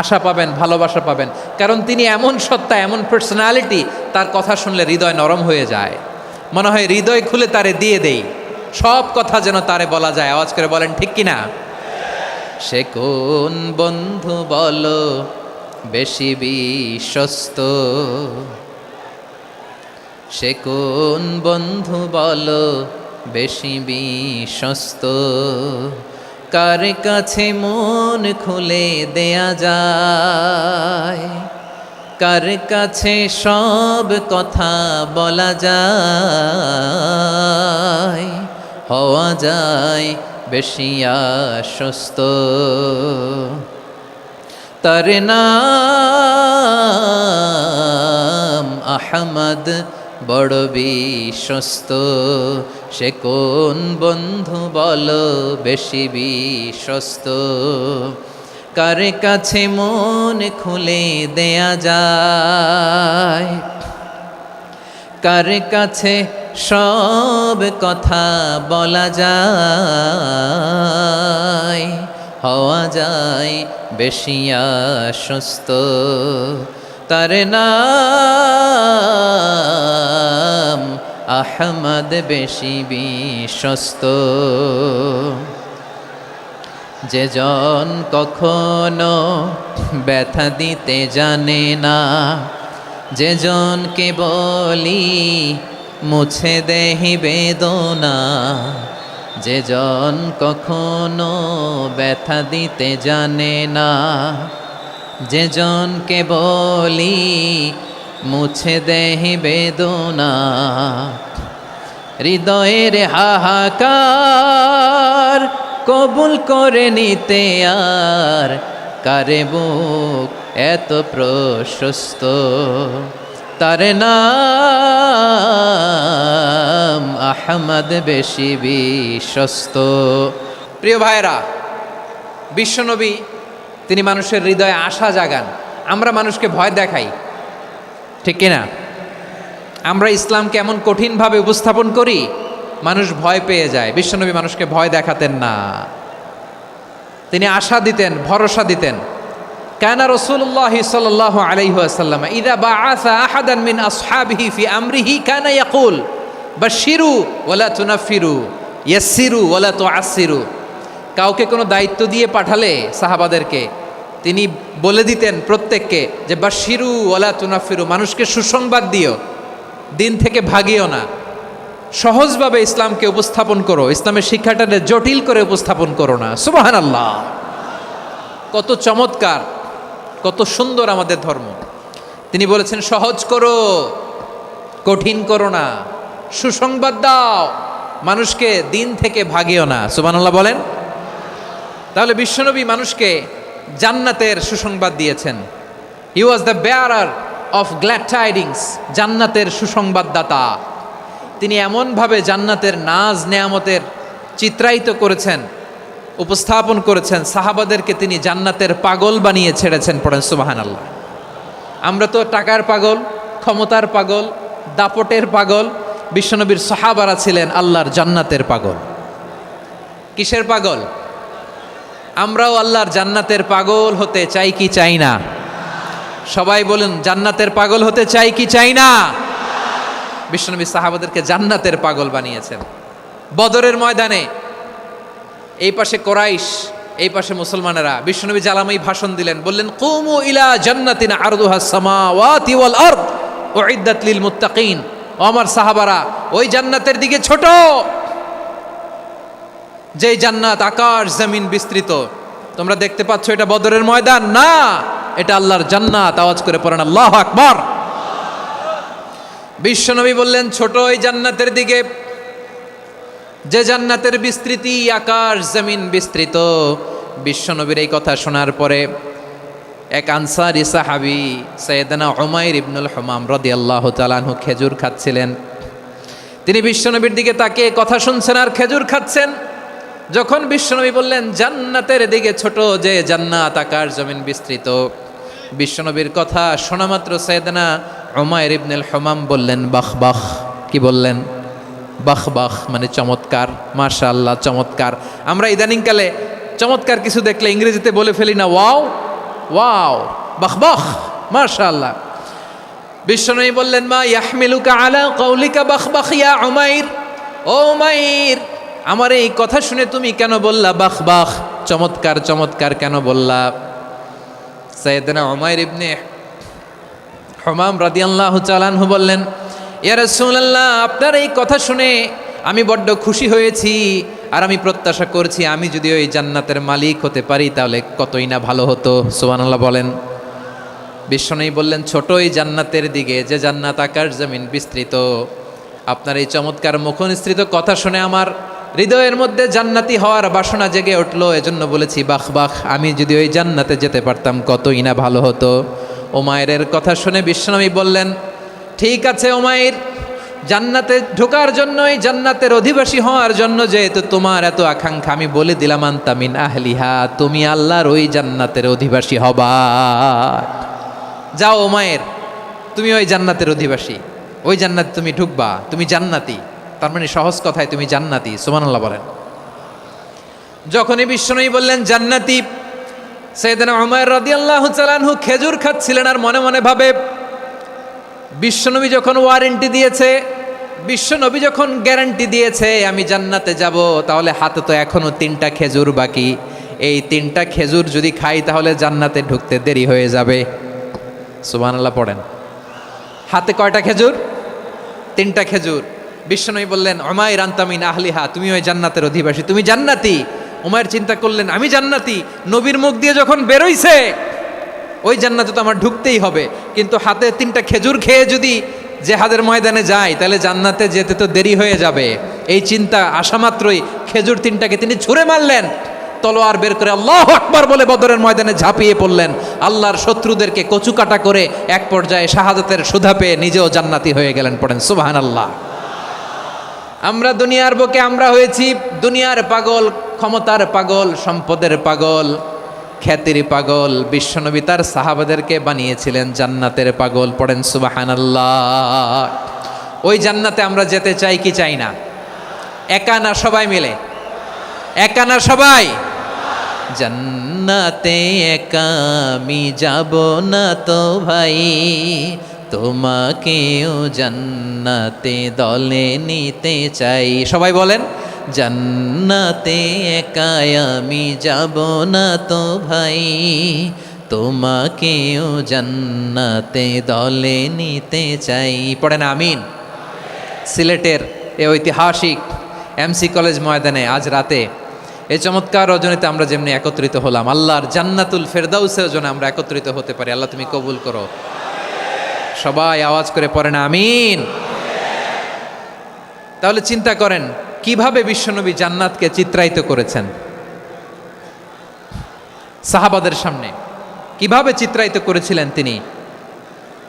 আশা পাবেন, ভালোবাসা পাবেন। কারণ তিনি এমন সত্তা, এমন পার্সোনালিটি, তার কথা শুনলে হৃদয় নরম হয়ে যায়। মনে হয় হৃদয় খুলে তারে দিয়ে দেই, সব কথা যেন তারে বলা যায়। আওয়াজ করে বলেন ঠিক কিনা? সে কোন বন্ধু বলো বেশি বিশ্বস্ত, সে কোন বন্ধু বলো বেশি বিশ্বস্ত, কার কাছে মন খুলে দেয়া যায়, কার কাছে সব কথা বলা যায়, হওয়া যায় বেশি আশ্বস্ত। তার নাম আহমদ, বড় বিশ্বস্ত। সে কোন বন্ধু বলো বেশি বিশ্বস্ত, কার কাছে মন খুলে দেয়া যায়, কার কাছে সব কথা বলা যায়, হওয়া যায় বেশি আশ্বস্ত। তার নাম আহমদ, বেশি বিশ্বস্ত। যে জন কখনো ব্যথা দিতে জানে না, যে জনকে বলি মুছে দেহি বেদনা, যে জন কখনো ব্যথা দিতে জানে না, যে জনকে বলি মুছে দেহি বেদনা, হৃদয়ের হাহাকার কবুল করে নিতে আর কারে বুক এত প্রশস্ত। তার নাম আহমদ, বেশি বিশ্বস্ত। প্রিয় ভাইরা, বিশ্বনবী তিনি মানুষের হৃদয়ে আশা জাগান। আমরা মানুষকে ভয় দেখাই, ঠিক কিনা? আমরা ইসলামকে এমন কঠিনভাবে উপস্থাপন করি, মানুষ ভয় পেয়ে যায়। বিশ্বনবী মানুষকে ভয় দেখাতেন না, তিনি আশা দিতেন, ভরসা দিতেন। কানা রাসূলুল্লাহ সাল্লাল্লাহু আলাইহি ওয়াসাল্লাম ইযা বাআসা আহাদান মিন আসহাবিহি ফি আমরিহি কানা ইয়াকুল বাশশিরু ওয়ালা তুনাফিরু, ইয়াসসিরু ওয়ালা তুআসসিরু। কাউকে কোনো দায়িত্ব দিয়ে পাঠালে সাহাবাদেরকে তিনি বলে দিতেন প্রত্যেককে যে বাশশিরু ওয়ালা তুনাফিরু, মানুষকে সুসংবাদ দিও, দিন থেকে ভাগিও না, সহজভাবে ইসলামকে উপস্থাপন করো, ইসলামের শিক্ষাটাকে জটিল করে উপস্থাপন করো না। সুবহানাল্লাহ, কত চমৎকার, কত সুন্দর আমাদের ধর্ম। তিনি বলেছেন সহজ করো, কঠিন করো না, সুসংবাদ দাও, মানুষকে দিন থেকে ভাগিও না। সুবহানাল্লাহ বলেন। তাহলে বিশ্বনবী মানুষকে জান্নাতের সুসংবাদ দিয়েছেন। He was the bearer of glad tidings, জান্নাতের সুসংবাদদাতা। তিনি এমনভাবে জান্নাতের নাজ নেয়ামতের চিত্রায়িত করেছেন, উপস্থাপন করেছেন, সাহাবাদেরকে তিনি জান্নাতের পাগল বানিয়ে ছেড়েছেন। পড়েন সুবহানাল্লাহ। আমরা তো টাকার পাগল, ক্ষমতার পাগল, দাপটের পাগল। বিশ্বনবীর সাহাবারা ছিলেন আল্লাহর জান্নাতের পাগল। কিসের পাগল? আমরাও আল্লাহর জান্নাতের পাগল হতে চাই কি চাই না? সবাই বলুন, জান্নাতের পাগল হতে চাই কি চাই না? বিশ্বনবী সাহাবাদেরকে জান্নাতের পাগল বানিয়েছেন। বদরের ময়দানে এই পাশে কোরাইশ, এই পাশে মুসলমানেরা। বিশ্বনবী জালামাই ভাষণ দিলেন, বললেন কুমু ইলা জান্নাতিন আরদুহাস সামাওয়াতি ওয়াল আরদ উইদ্দাত লিল মুত্তাকিন। ও আমার সাহাবারা, ওই জান্নাতের দিকে ছোট, যেই জান্নাত আকাশ জমিন বিস্তৃত। তোমরা দেখতে পাচ্ছ এটা বদরের ময়দান না, এটা আল্লাহর জান্নাত। আওয়াজ করে পড়েন আল্লাহু আকবার। বিশ্বনবী বললেন, ছোট ওই জান্নাতের দিকে, যে জান্নাতের বিস্তৃতি আকাশ জমিন বিস্তৃত। বিশ্বনবীর এই কথা শোনার পরে এক আনসারী সাহাবী সাইয়েদনা উমাইর ইবনুল হুমাম রাদিয়াল্লাহু তাআলা আনহু খেজুর খাচ্ছিলেন। তিনি বিশ্বনবীর দিকে তাকিয়ে কথা শুনছেন আর খেজুর খাচ্ছেন। যখন বিশ্বনবী বললেন জান্নাতের দিকে ছোট যে জান্নাত আকাশ জমিন বিস্তৃত, বিশ্বনবীর কথা শোনা মাত্র সাইয়েদনা উমাইর ইবনুল হুমাম বললেন বাহ বাহ। কি বললেন? বাহ বাহ, মানে চমৎকার, মাশাআল্লাহ চমৎকার। আমরা ইদানিংকালে চমৎকার কিছু দেখলে ইংরেজিতে বলে ফেলি না ওয়াও ওয়াও, বাহ বাহ, মাশাআল্লাহ। বিশ্বনবী বললেন মা ইয়াহমিলুকা আলা কওলিকা বাহ বাহ ইয়া উমাইর। ও উমাইর, আমার এই কথা শুনে তুমি কেন বললা বাহ বাহ, চমৎকার চমৎকার কেন বললা? সাইয়েদনা উমাইর ইবনে হুমাম রাদিয়াল্লাহু তাআলা আনহু বললেন, ইয়া রাসূলুল্লাহ, আপনার এই কথা শুনে আমি বড্ড খুশি হয়েছি, আর আমি প্রত্যাশা করছি আমি যদি ওই জান্নাতের মালিক হতে পারি তাহলে কতই না ভালো হতো। সুবহানাল্লাহ বলেন। বিশ্বনবী বললেন, ছোট এই জান্নাতের দিকে যে জান্নাত আকাশ জমিন বিস্তৃত। আপনার এই চমৎকার মুখনিসৃত কথা শুনে আমার হৃদয়ের মধ্যে জান্নাতি হওয়ার বাসনা জেগে উঠলো, এজন্য বলেছি বাহ বাহ, আমি যদি ওই জান্নাতে যেতে পারতাম কতই না ভালো হতো। উমাইরের কথা শুনে বিশ্বনবী বললেন, ঠিক আছে উমাইর, জান্নাতে ঢোকার জন্যই, জান্নাতের অধিবাসী হওয়ার জন্য যেহেতু তোমার এত আকাঙ্ক্ষা, আমি বলে দিলাম আনতা মিন আহলিহা, তুমি আল্লাহর ওই জান্নাতের অধিবাসী হবা। যাও উমাইর, তুমি ওই জান্নাতের অধিবাসী, ওই জান্নাতে তুমি ঢুকবা, তুমি জান্নাতি। তার মানে সহজ কথায় তুমি জান্নাতি। সুবহানাল্লাহ বলেন। যখনই বিশ্বনবী বললেন জান্নাতি, সাইয়েদনা উমাইর রাদিয়াল্লাহু তাআলা আনহু খেজুর খাচ্ছিলেন আর মনে মনে ভাবে, বিশ্বনবী যখন ওয়ারেন্টি দিয়েছে, বিশ্বনবী যখন গ্যারান্টি দিয়েছে আমি জান্নাতে যাব, তাহলে হাতে তো এখনো 3টা খেজুর বাকি। এই 3টা খেজুর যদি খাই তাহলে জান্নাতে ঢুকতে দেরি হয়ে যাবে। সুবহানাল্লাহ পড়েন। হাতে কয়টা খেজুর? 3টা খেজুর। বিশ্বনবী বললেন, উমাইর আনতা মিন আহলিহা, তুমি ওই জান্নাতের অধিবাসী, তুমি জান্নাতি। উমাইর চিন্তা করলেন, আমি জান্নাতি, নবীর মুখ দিয়ে যখন বেরোইছে ওই জান্নাতে তো আমার ঢুকতেই হবে, কিন্তু হাতে 3টা খেজুর খেয়ে যদি জেহাদের ময়দানে যাই তাহলে জান্নাতে যেতে তো দেরি হয়ে যাবে। এই চিন্তা আসা মাত্রই খেজুর 3টাকে তিনি ছুঁড়ে মারলেন, তলোয়ার বের করে আল্লাহু আকবার বলে বদরের ময়দানে ঝাঁপিয়ে পড়লেন। আল্লাহর শত্রুদেরকে কচুকাটা করে এক পর্যায়ে শাহাদাতের সুধা পেয়ে নিজেও জান্নাতি হয়ে গেলেন। পড়েন সুবহানাল্লাহ। আমরা দুনিয়ার বুকে আমরা হয়েছি দুনিয়ার পাগল, ক্ষমতার পাগল, সম্পদের পাগল, খ্যাতির পাগল। বিশ্বনবী তার সাহাবাদেরকে বানিয়েছিলেন জান্নাতের পাগল। পড়েন সুবহানাল্লাহ। ওই জান্নাতে আমরা যেতে চাই কি চাই না? একা না সবাই মিলে? একা না সবাই? জান্নাতে একা আমি যাব না তো ভাই, তোমাকেও জান্নাতে দলে নিতে চাই। সবাই বলেন, জান্নাতে একা আমি যাব না তো ভাই, তোমাকেও জান্নাতে দলে নিতে চাই। পড়েন আমিন। সিলেটের এই ঐতিহাসিক এমসি কলেজ ময়দানে আজ রাতে এই চমৎকার রজনীতে আমরা যেমনি একত্রিত হলাম, আল্লাহর জান্নাতুল ফেরদাউসের জন্য আমরা একত্রিত হতে পারি। আল্লাহ তুমি কবুল করো। সবাই আওয়াজ করে পড়েন আমিন। তাহলে চিন্তা করেন কিভাবে বিশ্বনবী জান্নাতকে চিত্রায়িত করেছেন সাহাবাদের সামনে, কিভাবে চিত্রায়িত করেছিলেন তিনি,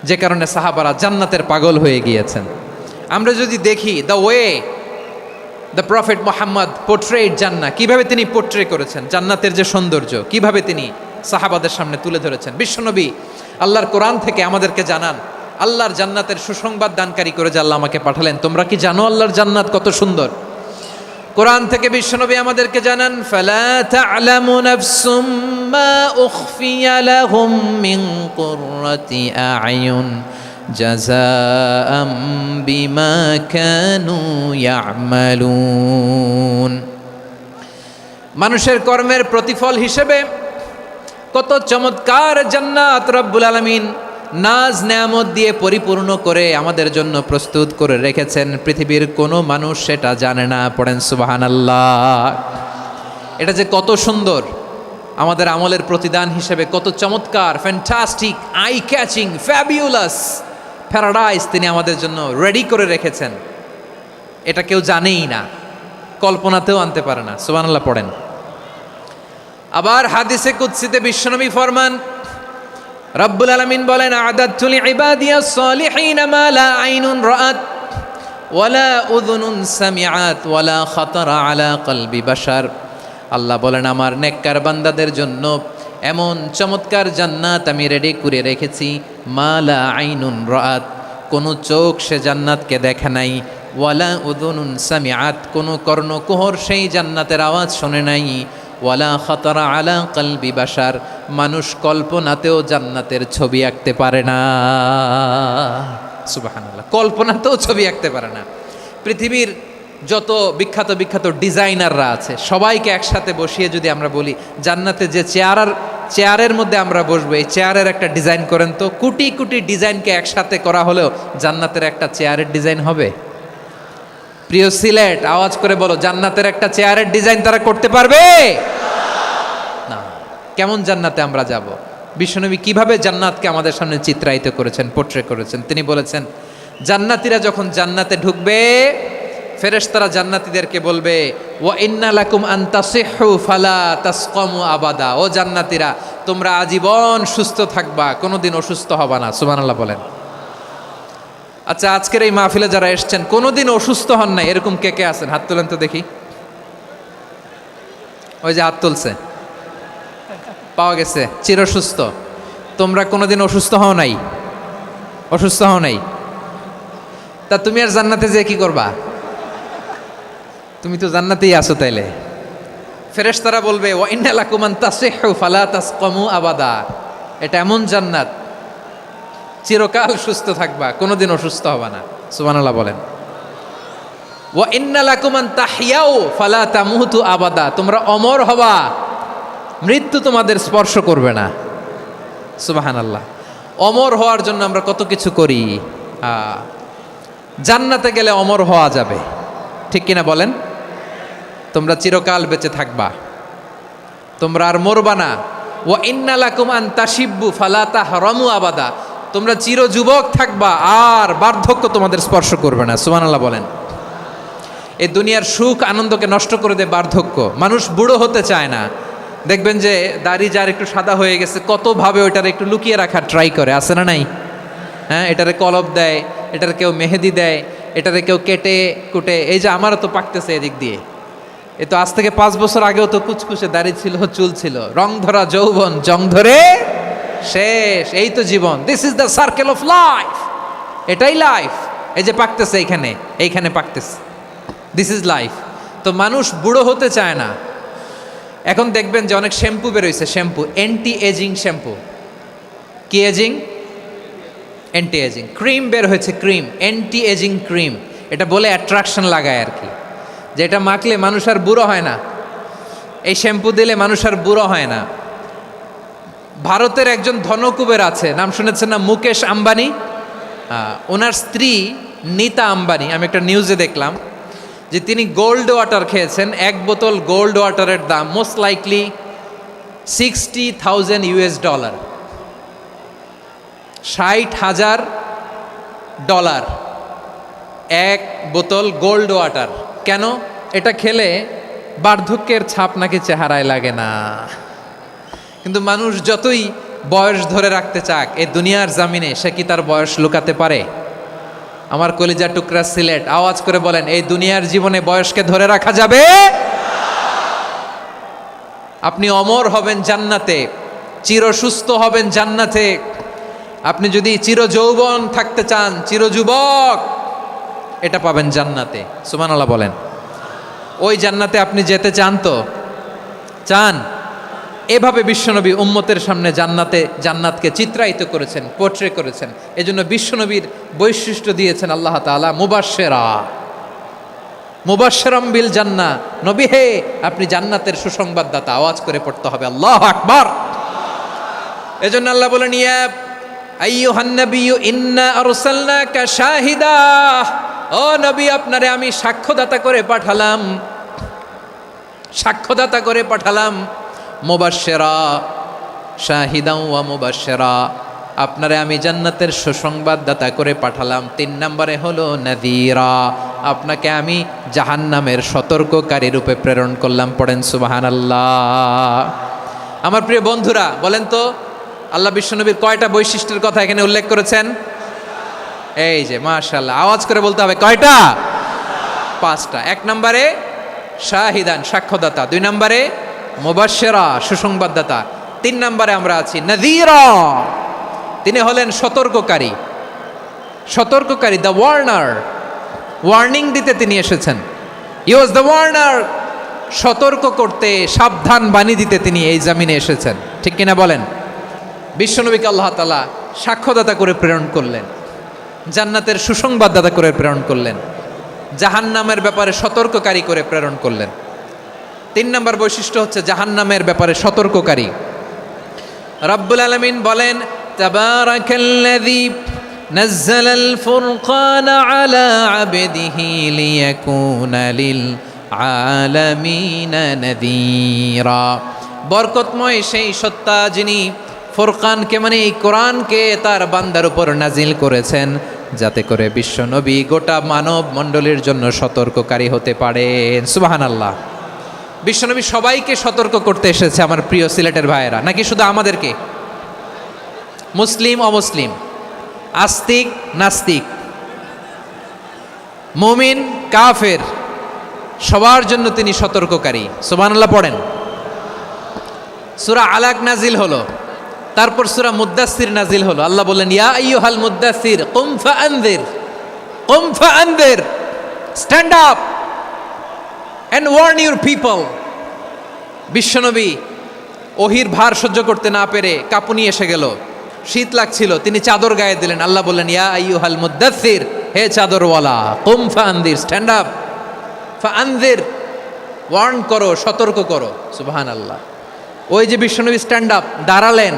যে কারণে সাহাবারা জান্নাতের পাগল হয়ে গিয়েছেন। আমরা যদি দেখি the way the prophet Muhammad portrait জান্নাত, কিভাবে তিনি পোর্ট্রে করেছেন জান্নাতের যে সৌন্দর্য, কিভাবে তিনি সাহাবাদের সামনে তুলে ধরেছেন। বিশ্বনবী আল্লাহর কোরআন থেকে আমাদেরকে জানান আল্লাহর জান্নাতের সুসংবাদ দানকারী করে যে আল্লাহ আমাকে পাঠালেন। তোমরা কি জানো আল্লাহর জান্নাত কত সুন্দর? কোরআন থেকে বিশ্বনবী আমাদেরকে জানান, ফালা তা'লামু নাফসুম মা উখফিয়া লাহুম মিন কুররাতি আ'য়ুন জাযাআম বিমা কানু ইয়া'মালুন। মানুষের কর্মের প্রতিফল হিসেবে কত চমৎকার জান্নাত রব্বুল আলামিন নাজ নেয়ামত দিয়ে পরিপূর্ণ করে আমাদের জন্য প্রস্তুত করে রেখেছেন। পৃথিবীর কোনো মানুষ সেটা জানে না। পড়েন সুবহানাল্লাহ। এটা যে কত সুন্দর, আমাদের আমলের প্রতিদান হিসেবে কত চমৎকার, fantastic, eye catching, fabulous, paradise তিনি আমাদের জন্য রেডি করে রেখেছেন, এটা কেউ জানেই না, কল্পনাতেও আনতে পারে না। সুবহানাল্লাহ পড়েন। আবার হাদিসে কুদসিতে বিশ্বনবী ফরমান, রব্বুল আলামিন বলেন, আ'দাদতু লিইবাদিয়াস সালিহিনা মা লা আইনুন রাআত ওয়ালা উযুনুন সামিআত ওয়ালা খাতারা আলা কলবি বাশার। আল্লাহ বলেন, আমার নেককার বান্দাদের জন্য এমন চমৎকার জান্নাত আমি রেডি করে রেখেছি, মা লা আইনুন রাআত, কোনো চোখ সে জান্নাতকে দেখে নাই, ওয়ালা উযুনুন সামিআত, কোনো কর্ণকুহর সেই জান্নাতের আওয়াজ শোনে নাই, ওয়ালা খাতারা আলা কলবি বাশার, মানুষ কল্পনাতেও জান্নাতের ছবি আঁকতে পারে না। সুবহানাল্লাহ, কল্পনাতেও ছবি আঁকতে পারে না। পৃথিবীর যত বিখ্যাত বিখ্যাত ডিজাইনাররা আছে সবাইকে একসাথে বসিয়ে যদি আমরা বলি জান্নাতে যে চেয়ারের মধ্যে আমরা বসবো, এই চেয়ারের একটা ডিজাইন করেন তো, কোটি কোটি ডিজাইনকে একসাথে করা হলেও জান্নাতের একটা চেয়ারের ডিজাইন হবে? প্রিয় সিলেট, আওয়াজ করে বলো, জান্নাতের একটা চেয়ারের ডিজাইন তারা করতে পারবে না। কেমন জান্নাতে আমরা যাব? বিশ্বনবী কিভাবে জান্নাতকে আমাদের সামনে চিত্রায়িত করেছেন, পোট্রে করেছেন। তিনি বলেছেন, জান্নাতীরা যখন জান্নাতে ঢুকবে, ফেরেশতারা জান্নাতীদেরকে বলবে, ওয়া ইন্না লাকুম আন তাসিহু ফালা তাসকামু আবাদা, ও জান্নাতীরা তোমরা আজীবন সুস্থ থাকবা, কোনোদিন অসুস্থ হবা না। সুবহানাল্লাহ বলেন। আচ্ছা, আজকের এই মাহফিলে যারা এসেছেন কোনোদিন অসুস্থ হন নাই, এরকম কে কে আছেন? হাত তোলেন তো দেখি। ওই যে হাত তুলছে, পাওয়া গেছে, চিরসুস্থ। তোমরা কোনোদিন অসুস্থ হও নাই? অসুস্থ হও নাই? তা তুমি আর জান্নাতে যে কি করবা? তুমি তো জান্নাতেই আছো তাইলে। ফেরেশতারা বলবে, ওয়া ইন্না লাকুম আন তাসিহু ফালা তাসকামু আবাদা, এটা এমন জান্নাত চিরকাল সুস্থ থাকবা, কোনোদিন অসুস্থ হবা না। সুবহানাল্লাহ বলেন। ওয়া ইন্না লাকুম আন তাহইয়াউ ফালা তামুতু আবাদা, তোমরা অমর হবা, মৃত্যু তোমাদের স্পর্শ করবে না। সুবহানাল্লাহ। অমর হওয়ার জন্য আমরা কত কিছু করি। জান্নাতে গেলে অমর হওয়া যাবে, ঠিক কিনা বলেন? তোমরা চিরকাল বেঁচে থাকবা, তোমরা আর মরবা না। ওয়া ইন্না লাকুম আন তাশিব্বু ফালা তাহরামু আবাদা, তোমরা চির যুবক থাকবা, আর বার্ধক্য তোমাদের স্পর্শ করবে না। সুবহানাল্লাহ বলেন। এই দুনিয়ার সুখ আনন্দকে নষ্ট করে দেয় বার্ধক্য। মানুষ বুড়ো হতে চায় না। দেখবেন যে দাড়ি যার একটু সাদা হয়ে গেছে, কতভাবে ওইটার একটু লুকিয়ে রাখার ট্রাই করে, আছে না নাই? হ্যাঁ, এটারে কলপ দেয়, এটারে কেউ মেহেদি দেয়, এটারে কেউ কেটে কুটে। এই যে আমারও তো পাকতেছে এদিক দিয়ে, এ তো আজ থেকে 5 বছর আগেও তো কুচকুচে দাড়ি ছিল, চুল ছিল, রং ধরা যৌবন জং ধরে শেষ। এই তো জীবন, this is the circle of life, এটাই লাইফ। এই যে পাকতেছে এইখানে পাকতেছে, দিস ইজ লাইফ। তো মানুষ বুড়ো হতে চায় না। এখন দেখবেন যে অনেক শ্যাম্পু বেরোইছে, শ্যাম্পু অ্যান্টি এজিং শ্যাম্পু। কি এজিং? Anti ageing. ক্রিম বের হয়েছে, ক্রিম, অ্যান্টি এজিং ক্রিম। এটা বলে অ্যাট্রাকশন লাগায় আর কি, যে এটা মাখলে মানুষ আর বুড়ো হয় না, এই শ্যাম্পু দিলে মানুষ আর বুড়ো হয় না। ভারতের একজন ধনকুবের আছে, নাম শুনেছেন না? মুকেশ আম্বানি। ওনার স্ত্রী নীতা আম্বানি, আমি একটা নিউজে দেখলাম যে তিনি গোল্ড ওয়াটার খেয়েছেন। 1 বোতল গোল্ড ওয়াটারের দাম মোস্ট লাইকলি $60,000 $60,000 1 বোতল গোল্ড ওয়াটার। কেন? এটা খেলে বার্ধক্যের ছাপ নাকি চেহারায় লাগে না। কিন্তু মানুষ যতই বয়স ধরে রাখতে চাক এই দুনিয়ার জামিনে, সে কি তার বয়স লুকাতে পারে? আমার কলিজা টুকরা সিলেট, আওয়াজ করে বলেন, এই দুনিয়ার জীবনে বয়সকে ধরে রাখা যাবে? আপনি অমর হবেন জান্নাতে, চিরসুস্থ হবেন জান্নাতে। আপনি যদি চির যৌবন থাকতে চান, চির যুবক, এটা পাবেন জান্নাতে। সুবহানাল্লাহ বলেন। ওই জান্নাতে আপনি যেতে চান তো? চান? এভাবে বিশ্বনবী উম্মতের সামনে জান্নাতকে চিত্রায়িত করেছেন, পোট্রে করেছেন। এজন্য বিশ্বনবীর বৈশিষ্ট্য দিয়েছেন আল্লাহ তাআলা মুবাশশিরাম বিল জান্নাহ। নবী হে, আপনি জান্নাতের সুসংবাদদাতা। আওয়াজ করে পড়তে হবে আল্লাহু আকবার। এজন্য আল্লাহ বলেন, ইয়া আইয়ুহান নাবিয়্যু ইন্না আরসালনাকা শাহিদা, ও নবী আপনারে আমি সাক্ষ্যদাতা করে পাঠালাম। মুবাশশিরা শাহিদাও ওয়া মুবাশশিরা, আপনারে আমি জান্নাতের সুসংবাদদাতা করে পাঠালাম। 3 নম্বরে হলো নাযীরা, আপনাকে আমি জাহান্নামের সতর্ককারী রূপে প্রেরণ করলাম। পড়েন সুবহানাল্লাহ। আমার প্রিয় বন্ধুরা, বলেন তো আল্লাহ বিশ্বনবীর কয়টা বৈশিষ্ট্যের কথা এখানে উল্লেখ করেছেন? এই যে মাশাআল্লাহ, আওয়াজ করে বলতে হবে, কয়টা? 5টা। 1 নম্বরে শাহিদান, সাক্ষ্যদাতা। 2 নম্বরে মুবাশশিরা, সুসংবাদদাতা। 3 নম্বরে আমরা আছি নাযীরা, তিনি হলেন সতর্ককারী। সতর্ককারী, দ্য ওয়ার্নার, ওয়ার্নিং দিতে তিনি এসেছেন। হি ওয়াজ দ্য ওয়ার্নার, সতর্ক করতে, সাবধান বাণী দিতে তিনি এই জামিনে এসেছেন। ঠিক কিনা বলেন? বিশ্বনবীকে আল্লাহ তাআলা সাক্ষ্যদাতা করে প্রেরণ করলেন, জান্নাতের সুসংবাদদাতা করে প্রেরণ করলেন, জাহান্নামের ব্যাপারে সতর্ককারী করে প্রেরণ করলেন। 3 নম্বর বৈশিষ্ট্য হচ্ছে জাহান্নামের ব্যাপারে সতর্ককারী। রব্বুল আলামিন বলেন, তাবারাকাল্লাযী নাজ্জালাল ফুরকানা আলা আবদিহি লিয়াকুনা লিল আলামিনা নাযীরা। বরকতময় সেই সত্তা যিনি ফুরকানকে, মানে এই কোরআনকে তার বান্দার উপর নাজিল করেছেন, যাতে করে বিশ্বনবী গোটা মানব মণ্ডলীর জন্য সতর্ককারী হতে পারেন। সুবহানাল্লাহ। বিশ্বনবী সবাইকে সতর্ক করতে এসেছে আমার প্রিয় সিলেটের ভাইয়েরা, নাকি শুধু আমাদেরকে? মুসলিম অমুসলিম, আস্তিক নাস্তিক, মুমিন কাফের, সবার জন্য তিনি সতর্ককারী। সুবহানাল্লাহ পড়েন। সূরা আলাক নাজিল হলো, তারপর সূরা মুদ্দাসসির নাজিল হলো। আল্লাহ বললেন, ইয়া আইয়ুহাল মুদ্দাসসির কুম ফাআনযির, কুম ফাআনযির, stand up and warn your people. বিশ্বনবী ওহির ভার সহ্য করতে না পেরে কাঁপুনি এসে গেল, শীত লাগছিল, তিনি চাদর গায়ে দিলেন। আল্লাহ বললেন, ইয়া আইয়ুহাল মুদ্দাসসির, হে চাদরওয়ালা, কুম ফাআনযির, স্ট্যান্ড আপ, ফাআনযির, ওয়ার্ন করো, সতর্ক করো। সুবহানাল্লাহ। ওই যে বিশ্বনবী স্ট্যান্ড আপ, দাঁড়ালেন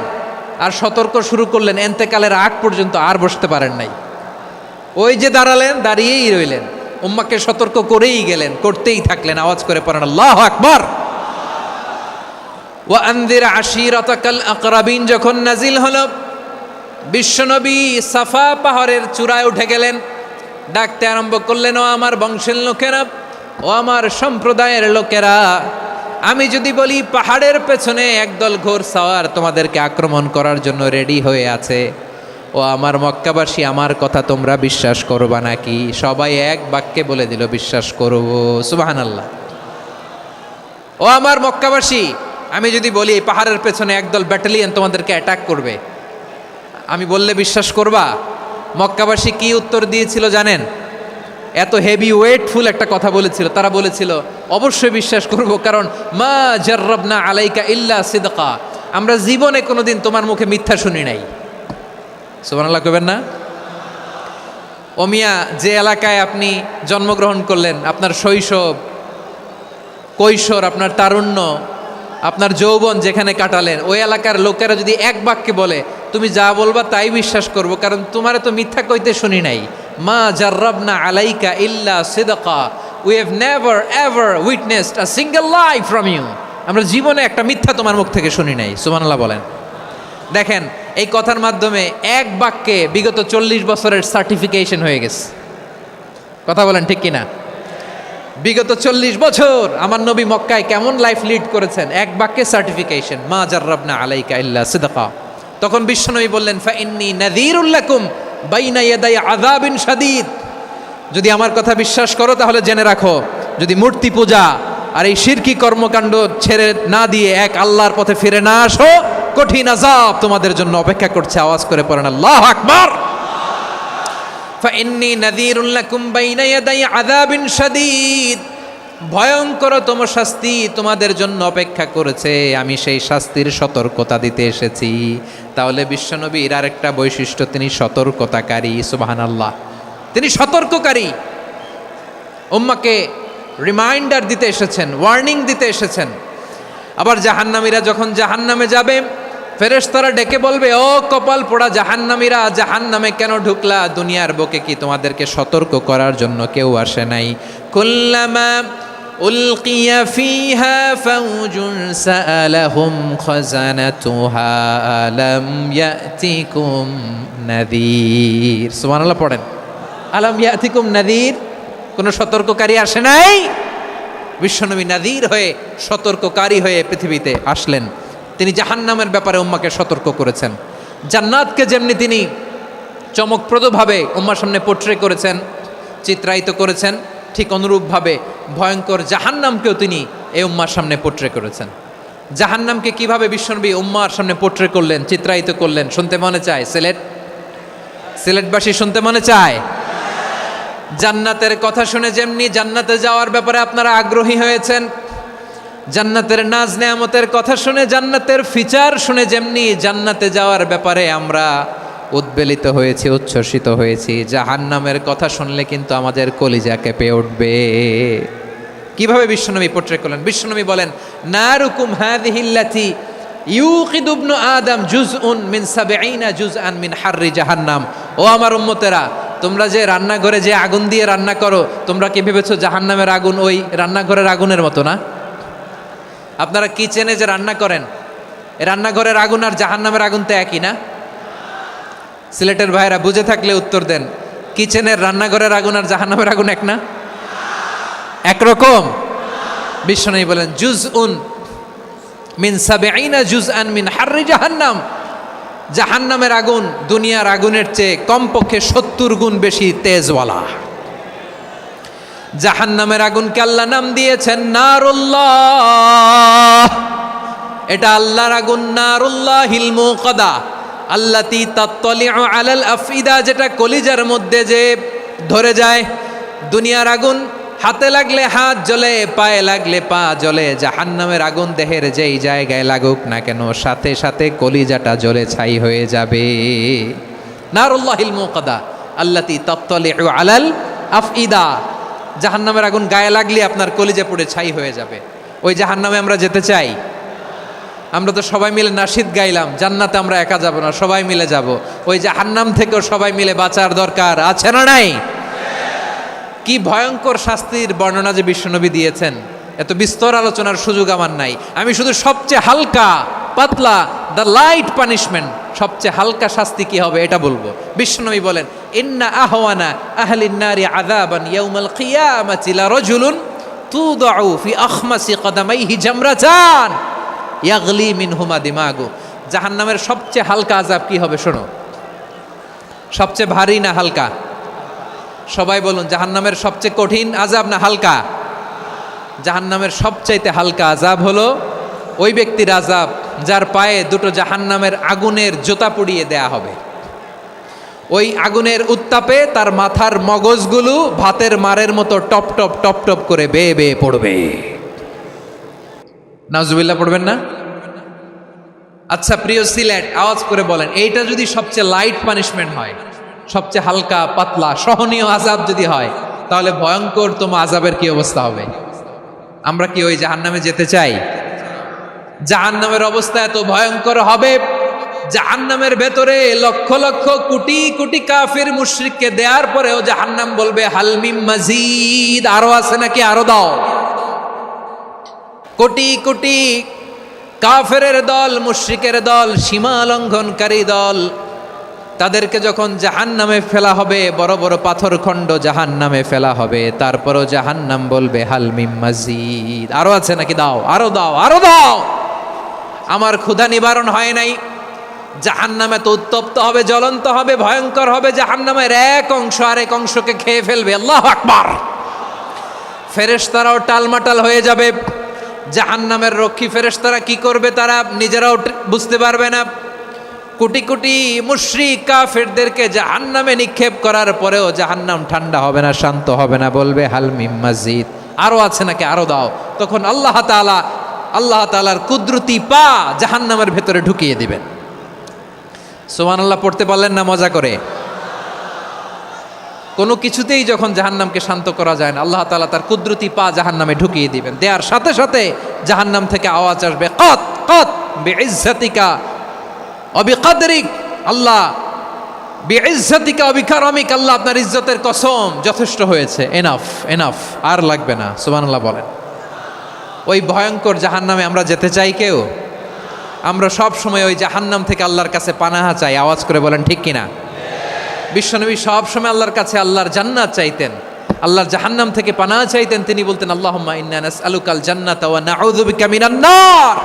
আর সতর্ক শুরু করলেন, এন্তেকালের আগ পর্যন্ত আর বসতে পারেন নাই। ওই যে দাঁড়ালেন, দাঁড়িয়েই রইলেন, উম্মাকে সতর্ক করেই গেলেন, করতেই থাকলেন। আওয়াজ করে পড়েন আল্লাহু আকবার। ওয়া আনযির আশীরাতাকাল আকরাবিন যখন নাজিল হলো, বিশ্বনবী সাফা পাহাড়ের চূড়ায় উঠে গেলেন, ডাকতে আরম্ভ করলেন, ও আমার বংশের লোকেরা, ও আমার সম্প্রদায়ের লোকেরা, আমি যদি বলি পাহাড়ের পেছনে একদল ঘোড়সাওয়ার তোমাদেরকে আক্রমণ করার জন্য রেডি হয়ে আছে, ও আমার মক্কাবাসী, আমার কথা তোমরা বিশ্বাস করবা নাকি? সবাই এক বাক্যে বলে দিল, বিশ্বাস করব। সুবহানাল্লাহ। ও আমার মক্কাবাসী, আমি যদি বলি এই পাহাড়ের পেছনে একদল ব্যাটালিয়ন তোমাদেরকে অ্যাটাক করবে, আমি বললে বিশ্বাস করবা? মক্কাবাসী কি উত্তর দিয়েছিল জানেন? এত হেভি ওয়েটফুল একটা কথা বলেছিল। তারা বলেছিল, অবশ্যই বিশ্বাস করব, কারণ মা জাররাবনা আলাইকা ইল্লা সিদকা, আমরা জীবনে কোনোদিন তোমার মুখে মিথ্যা শুনি নাই। সুবহানাল্লাহ কইবেন না? ও মিয়া, যে এলাকায় আপনি জন্মগ্রহণ করলেন, আপনার শৈশব, কৈশোর, আপনার তারুণ্য, আপনার যৌবন যেখানে কাটালেন, ওই এলাকার লোকেরা যদি এক বাক্যে বলে তুমি যা বলবা তাই বিশ্বাস করব, কারণ তোমারে তো মিথ্যা কইতে শুনি নাই। মা জাররাবনা আলাইকা ইল্লা সিদকা, we have never ever witnessed a single lie from you, আমরা জীবনে একটা মিথ্যা তোমার মুখ থেকে শুনি নাই। সুবহানাল্লাহ বলেন। দেখেন, এই কথার মাধ্যমে এক বাক্যে বিগত 40 বছরের সার্টিফিকেশন হয়ে গেছে। কথা বলেন ঠিক কিনা? বিগত 40 বছর আমার নবী মক্কায় কেমন লাইফ লিড করেছেন, এক বাক্যে সার্টিফিকেশন, মা জাররাবনা আলাইকা ইল্লা সিদকা। তখন বিশ্বনবী বললেন, ফা ইন্নী নাযীরুল লাকুম বাইনা ইয়াদাই আযাবিন শাদীদ, যদি আমার কথা বিশ্বাস করো তাহলে জেনে রাখো, যদি মূর্তি পূজা আর এই শিরকি কর্মকাণ্ড ছেড়ে না দিয়ে এক আল্লাহর পথে ফিরে না আসো, কঠিন আযাব তোমাদের জন্য অপেক্ষা করছে। আওয়াজ করে পড়েন আল্লাহু আকবার। ফাইন্নী নাযীরুল লাকুম বাইনা ইয়াদাই আযাবিন শাদীদ, ভয়ঙ্করতম শাস্তি তোমাদের জন্য অপেক্ষা করেছে, আমি সেই শাস্তির সতর্কতা দিতে এসেছি। তাহলে বিশ্বনবীর আরেকটা বৈশিষ্ট্য, তিনি সতর্কতাকারী। সুবহানাল্লাহ। তিনি সতর্ককারী, উম্মাকে রিমাইন্ডার দিতে এসেছেন, ওয়ার্নিং দিতে এসেছেন। আবার জাহান্নামীরা যখন জাহান্নামে যাবে, ফেরেশতারা ডেকে বলবে, ও কপাল পোড়া জাহান্নামীরা, জাহান্নামে কেন ঢুকলা? দুনিয়ার বুকে কি তোমাদেরকে সতর্ক করার জন্য কেউ আসে নাই? কুল্লামা উলকিয়া ফিহা ফাউজুন সাআলাহুম খাযানাতুহা আলাম ইয়াতিকুম নাযীর। সুবহানাল্লাহ পড়েন। আলাম ইয়াতিকুম নাযীর, কোন সতর্ককারী আসে নাই? বিশ্বনবী নাযীর হয়ে, সতর্ককারী হয়ে পৃথিবীতে আসলেন। তিনি জাহান্নামের ব্যাপারে উম্মাকে সতর্ক করেছেন। জান্নাতকে যেমনি তিনি চমকপ্রদভাবে উম্মার সামনে পোট্রে করেছেন, চিত্রায়িত করেছেন, ঠিক অনুরূপভাবে ভয়ঙ্কর জাহান্নামকেও তিনি এই উম্মার সামনে পোট্রে করেছেন। জাহান্নামকে কিভাবে বিশ্বনবী উম্মার সামনে পোট্রে করলেন, চিত্রায়িত করলেন, শুনতে মনে চায়? সিলেটবাসী শুনতে মনে চায়? জান্নাতের কথা শুনে যেমনি জান্নাতে যাওয়ার ব্যাপারে আপনারা আগ্রহী হয়েছেন, জান্নাতের নাজ নেয়ামতের কথা শুনে, জান্নাতের ফিচার শুনে যেমনি জান্নাতে যাওয়ার ব্যাপারে আমরা উদ্বেলিত হয়েছি, উচ্ছ্বসিত হয়েছি, জাহান্নামের কথা শুনলে কিন্তু আমাদের কলিজা কেঁপে উঠবে। কিভাবে বিশ্বনবী পোট্রে করলেন? বিশ্বনবী বলেন, নারুকুম হাযিহিল্লাতী ইউকিদু ইবনু আদম জুজউন মিন ৭০ জুজআন মিন হাররি জাহান্নাম। ও আমার উম্মতেরা, তোমরা যে রান্নাঘরে যে আগুন দিয়ে রান্না করো, তোমরা কি ভেবেছো জাহান্নামের আগুন ওই রান্নাঘরের আগুনের মতো না? আপনারা কিচেনে যে রান্না করেন, রান্নাঘরের আগুন আর জাহান্নামের আগুন তো একই না? সিলেটের ভাইরা বুঝে থাকলে উত্তর দেন। কিচেনের রান্নাঘরের আগুন আর জাহান্নামের আগুন এক না? একরকম? বিশ্বনবী বলেন, জুজউন মিন ৭০ জুজআন মিন হাররি জাহান্নাম। জাহান্নামের আগুন দুনিয়ার আগুনের চেয়ে কমপক্ষে ৭০ গুণ বেশি তেজওয়ালা। জাহান্নামের আগুনকে আল্লাহ নাম দিয়েছেন নারুল্লাহ। এটা আল্লাহর আগুন, নারুল্লাহিল মুকাদা আল্লাতী তাত্তালিউ আলাল আফইদা, যেটা কলিজার মধ্যে যে ধরে যায়। দুনিয়ার আগুন হাতে লাগলে হাত জ্বলে, পায়ে লাগলে পা জ্বলে। জাহান্নামের আগুন দেহের যেই জায়গায় লাগুক না কেন, সাথে সাথে কলিজাটা জ্বলে ছাই হয়ে যাবে। নারুল্লাহিল মুকাদা আল্লাতী তাত্তালিউ আলাল আফইদা। জাহান্নামের আগুন গায়ে লাগলে আপনার কলিজা পুড়ে ছাই হয়ে যাবে। ওই জাহান্নামে আমরা যেতে চাই? আমরা তো সবাই মিলে নাশিদ গাইলাম, জান্নাতে আমরা একা যাব না, সবাই মিলে যাব। ওই জাহান্নাম থেকেও সবাই মিলে বাঁচার দরকার আছে না নাই? কি ভয়ঙ্কর শাস্তির বর্ণনা যে বিশ্বনবী দিয়েছেন, এত বিস্তর আলোচনার সুযোগ আমার নাই। আমি শুধু সবচেয়ে হালকা পাতলা, দ্য লাইট পানিশমেন্ট, সবচেয়ে হালকা শাস্তি কি হবে এটা বলবো। বিশ্বনবী বলেন, ইন্না আহওয়ানা আহলিন নারি আযাবান ইয়াউমাল কিয়ামাতি লারাজুলুন তুদাউ ফি আখমাসি কদামাইহি জামরাতান ইয়াগলি মিনহুমা দিমাগু। জাহান্নামের সবচেয়ে হালকা আযাব কি হবে শোনো। সবচেয়ে ভারী না হালকা? সবাই বলুন, জাহান্নামের সবচেয়ে কঠিন আযাব না হালকা? জাহান্নামের সবচাইতে হালকা আযাব হলো ওই ব্যক্তির আযাব যার পায়ে দুটো জাহান্নামের আগুনের জোতা পুড়িয়ে দেয়া হবে। ওই আগুনের উত্তাপে তার মাথার মগজগুলো ভাতের মারের মতো টপ টপ টপ টপ করে বেয়ে বেয়ে পড়বে। নাউজুবিল্লাহ পড়বেন না? আচ্ছা প্রিয় সিলেট, আওয়াজ করে বলেন, এইটা যদি সবচেয়ে লাইট পানিশমেন্ট হয়, সবচেয়ে হালকা পাতলা সহনীয় আযাব যদি হয়, তাহলে ভয়ঙ্করতম আযাবের কি অবস্থা হবে? আমরা কি ওই জাহান্নামে যেতে চাই? জাহান্নামের অবস্থা এত ভয়ঙ্কর হবে, জাহান্নামের ভেতরে লক্ষ লক্ষ কোটি কোটি কাফির মুশরিককে দেওয়ার পরেও জাহান্নাম বলবে হালমিম মাজিদ, আরো আছে নাকি, আরো দাও। কোটি কোটি কাফেরের দল, মুশরিকের দল, সীমা লঙ্ঘনকারী দল, তাদেরকে যখন জাহান্নামে ফেলা হবে, বড় বড় পাথর খণ্ড জাহান্নামে ফেলা হবে, তারপরও জাহান্নাম বলবে হালমিম মাজিদ, আরো আছে নাকি, দাও, আরো দাও, আরো দাও। আমার ক্ষুধা নিবারণ হয় নাই। জাহান্নামে তো উত্তপ্ত হবে, জ্বলন্ত হবে, ভয়ঙ্কর হবে। জাহান্নামের এক অংশ আরেক অংশকে খেয়ে ফেলবে। আল্লাহু আকবার। ফেরেশতারাও টালমাটাল হয়ে যাবে। জাহান্নামের রক্ষী ফেরেশতারা কি করবে তারা নিজেরাও বুঝতে পারবে না। কোটি কোটি মুশরিক কাফেরদেরকে জাহান্নামে নিক্ষেপ করার পরেও জাহান্নাম ঠান্ডা হবে না, শান্ত হবে না, বলবে হালমিম মাজিদ, আরো আছে নাকি, আরো দাও। তখন আল্লাহ তাআলার কুদরতি পা জাহান্নামের ভেতরে ঢুকিয়ে দিবেন। সুবহানাল্লাহ পড়তে পারলেন না মজা করে? কোনো কিছুতেই যখন জাহান্নামকে শান্ত করা যায় না, আল্লাহ তাআলা তার কুদরতি পা জাহান্নামে ঢুকিয়ে দিবেন। দেওয়ার সাথে সাথে জাহান্নাম থেকে আওয়াজ আসবে, কত কত বিইজ্জাতিকা ওয়া বিকদরিক, আল্লাহ বিইজ্জাতিকা ওয়া বিকারামিক, আল্লাহ আপনার ইজ্জতের কসম, যথেষ্ট হয়েছে, এনাফ এনাফ, আর লাগবে না। সুবহানাল্লাহ বলেন। ওই ভয়ঙ্কর জাহান্নামে আমরা যেতে চাই কেউ? আমরা সব সময় ওই জাহান্নাম থেকে আল্লাহর কাছে পানাহা চাই। আওয়াজ করে বলেন ঠিক কিনা? বিশ্বনবী সব সময় আল্লাহর কাছে আল্লাহর জান্নাত চাইতেন, আল্লাহর জাহান্নাম থেকে পানাহা চাইতেন। তিনি বলতেন আল্লাহুম্মা ইন্না নাসআলুকাল জান্নাতা ওয়া নাউযু বিকা মিনান নার।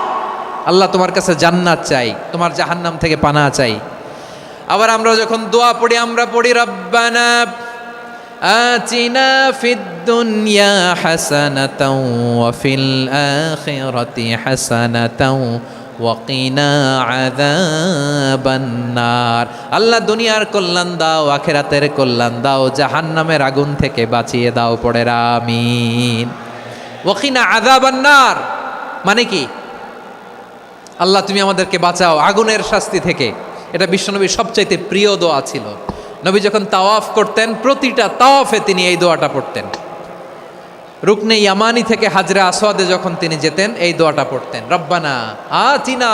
আল্লাহ তোমার কাছে জান্নাত চাই, তোমার জাহান্নাম থেকে পানাহা চাই। আবার আমরা যখন দোয়া পড়ি আমরা পড়ি রব্বানা আতিনা ফিদ দুনিয়া হাসানাতাও ওয়া ফিল আখিরাতি হাসানাতাও ওয়া কিনা আযাবান নার। আল্লাহ দুনিয়ার কল্যাণ দাও, আখিরাতের কল্যাণ দাও, জাহান্নামের আগুন থেকে বাঁচিয়ে দাও। পড়ে আমিন। ওয়া কিনা আযাবান নার মানে কি? আল্লাহ তুমি আমাদেরকে বাঁচাও আগুনের শাস্তি থেকে। এটা বিশ্বনবীর সবচাইতে প্রিয় দোয়া ছিল। নবী যখন তাওয়াফ করতেন প্রতিটা তাওয়াফে তিনি এই দোয়াটা পড়তেন। রুকনে ইয়ামানি থেকে হাজরে আসওয়াদে যখন তিনি যেতেন এই দোয়াটা পড়তেন, রব্বানা আতিনা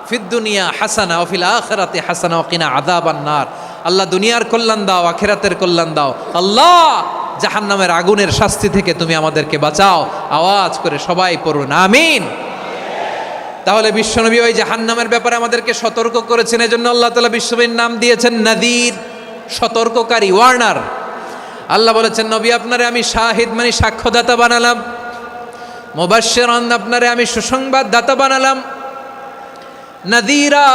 ফিদ দুনিয়া হাসানা ওয়া ফিল আখিরাতি হাসানা ওয়া কিনা আযাবান নার। আল্লাহ দুনিয়ার কল্যাণ দাও, আখিরাতের কল্যাণ দাও। আল্লাহ জাহান্নামের আগুনের শাস্তি থেকে তুমি আমাদেরকে বাঁচাও। আওয়াজ করে সবাই পড়ুন আমিন। তাহলে বিশ্বনবী ওই জাহান্নামের ব্যাপারে আমাদেরকে সতর্ক করেছেন। এজন্য আল্লাহ তাআলা বিশ্বনবীর নাম দিয়েছেন নাযীর, সতর্ককারী, ওয়ার্নার। আল্লাহ বলেছেন নবী আপনারে আমি শাহিদ মানে সাক্ষ্যদাতা বানালাম, মুবাশশিরান আপনারে আমি সুসংবাদ দাতা বানালাম, নাযীরা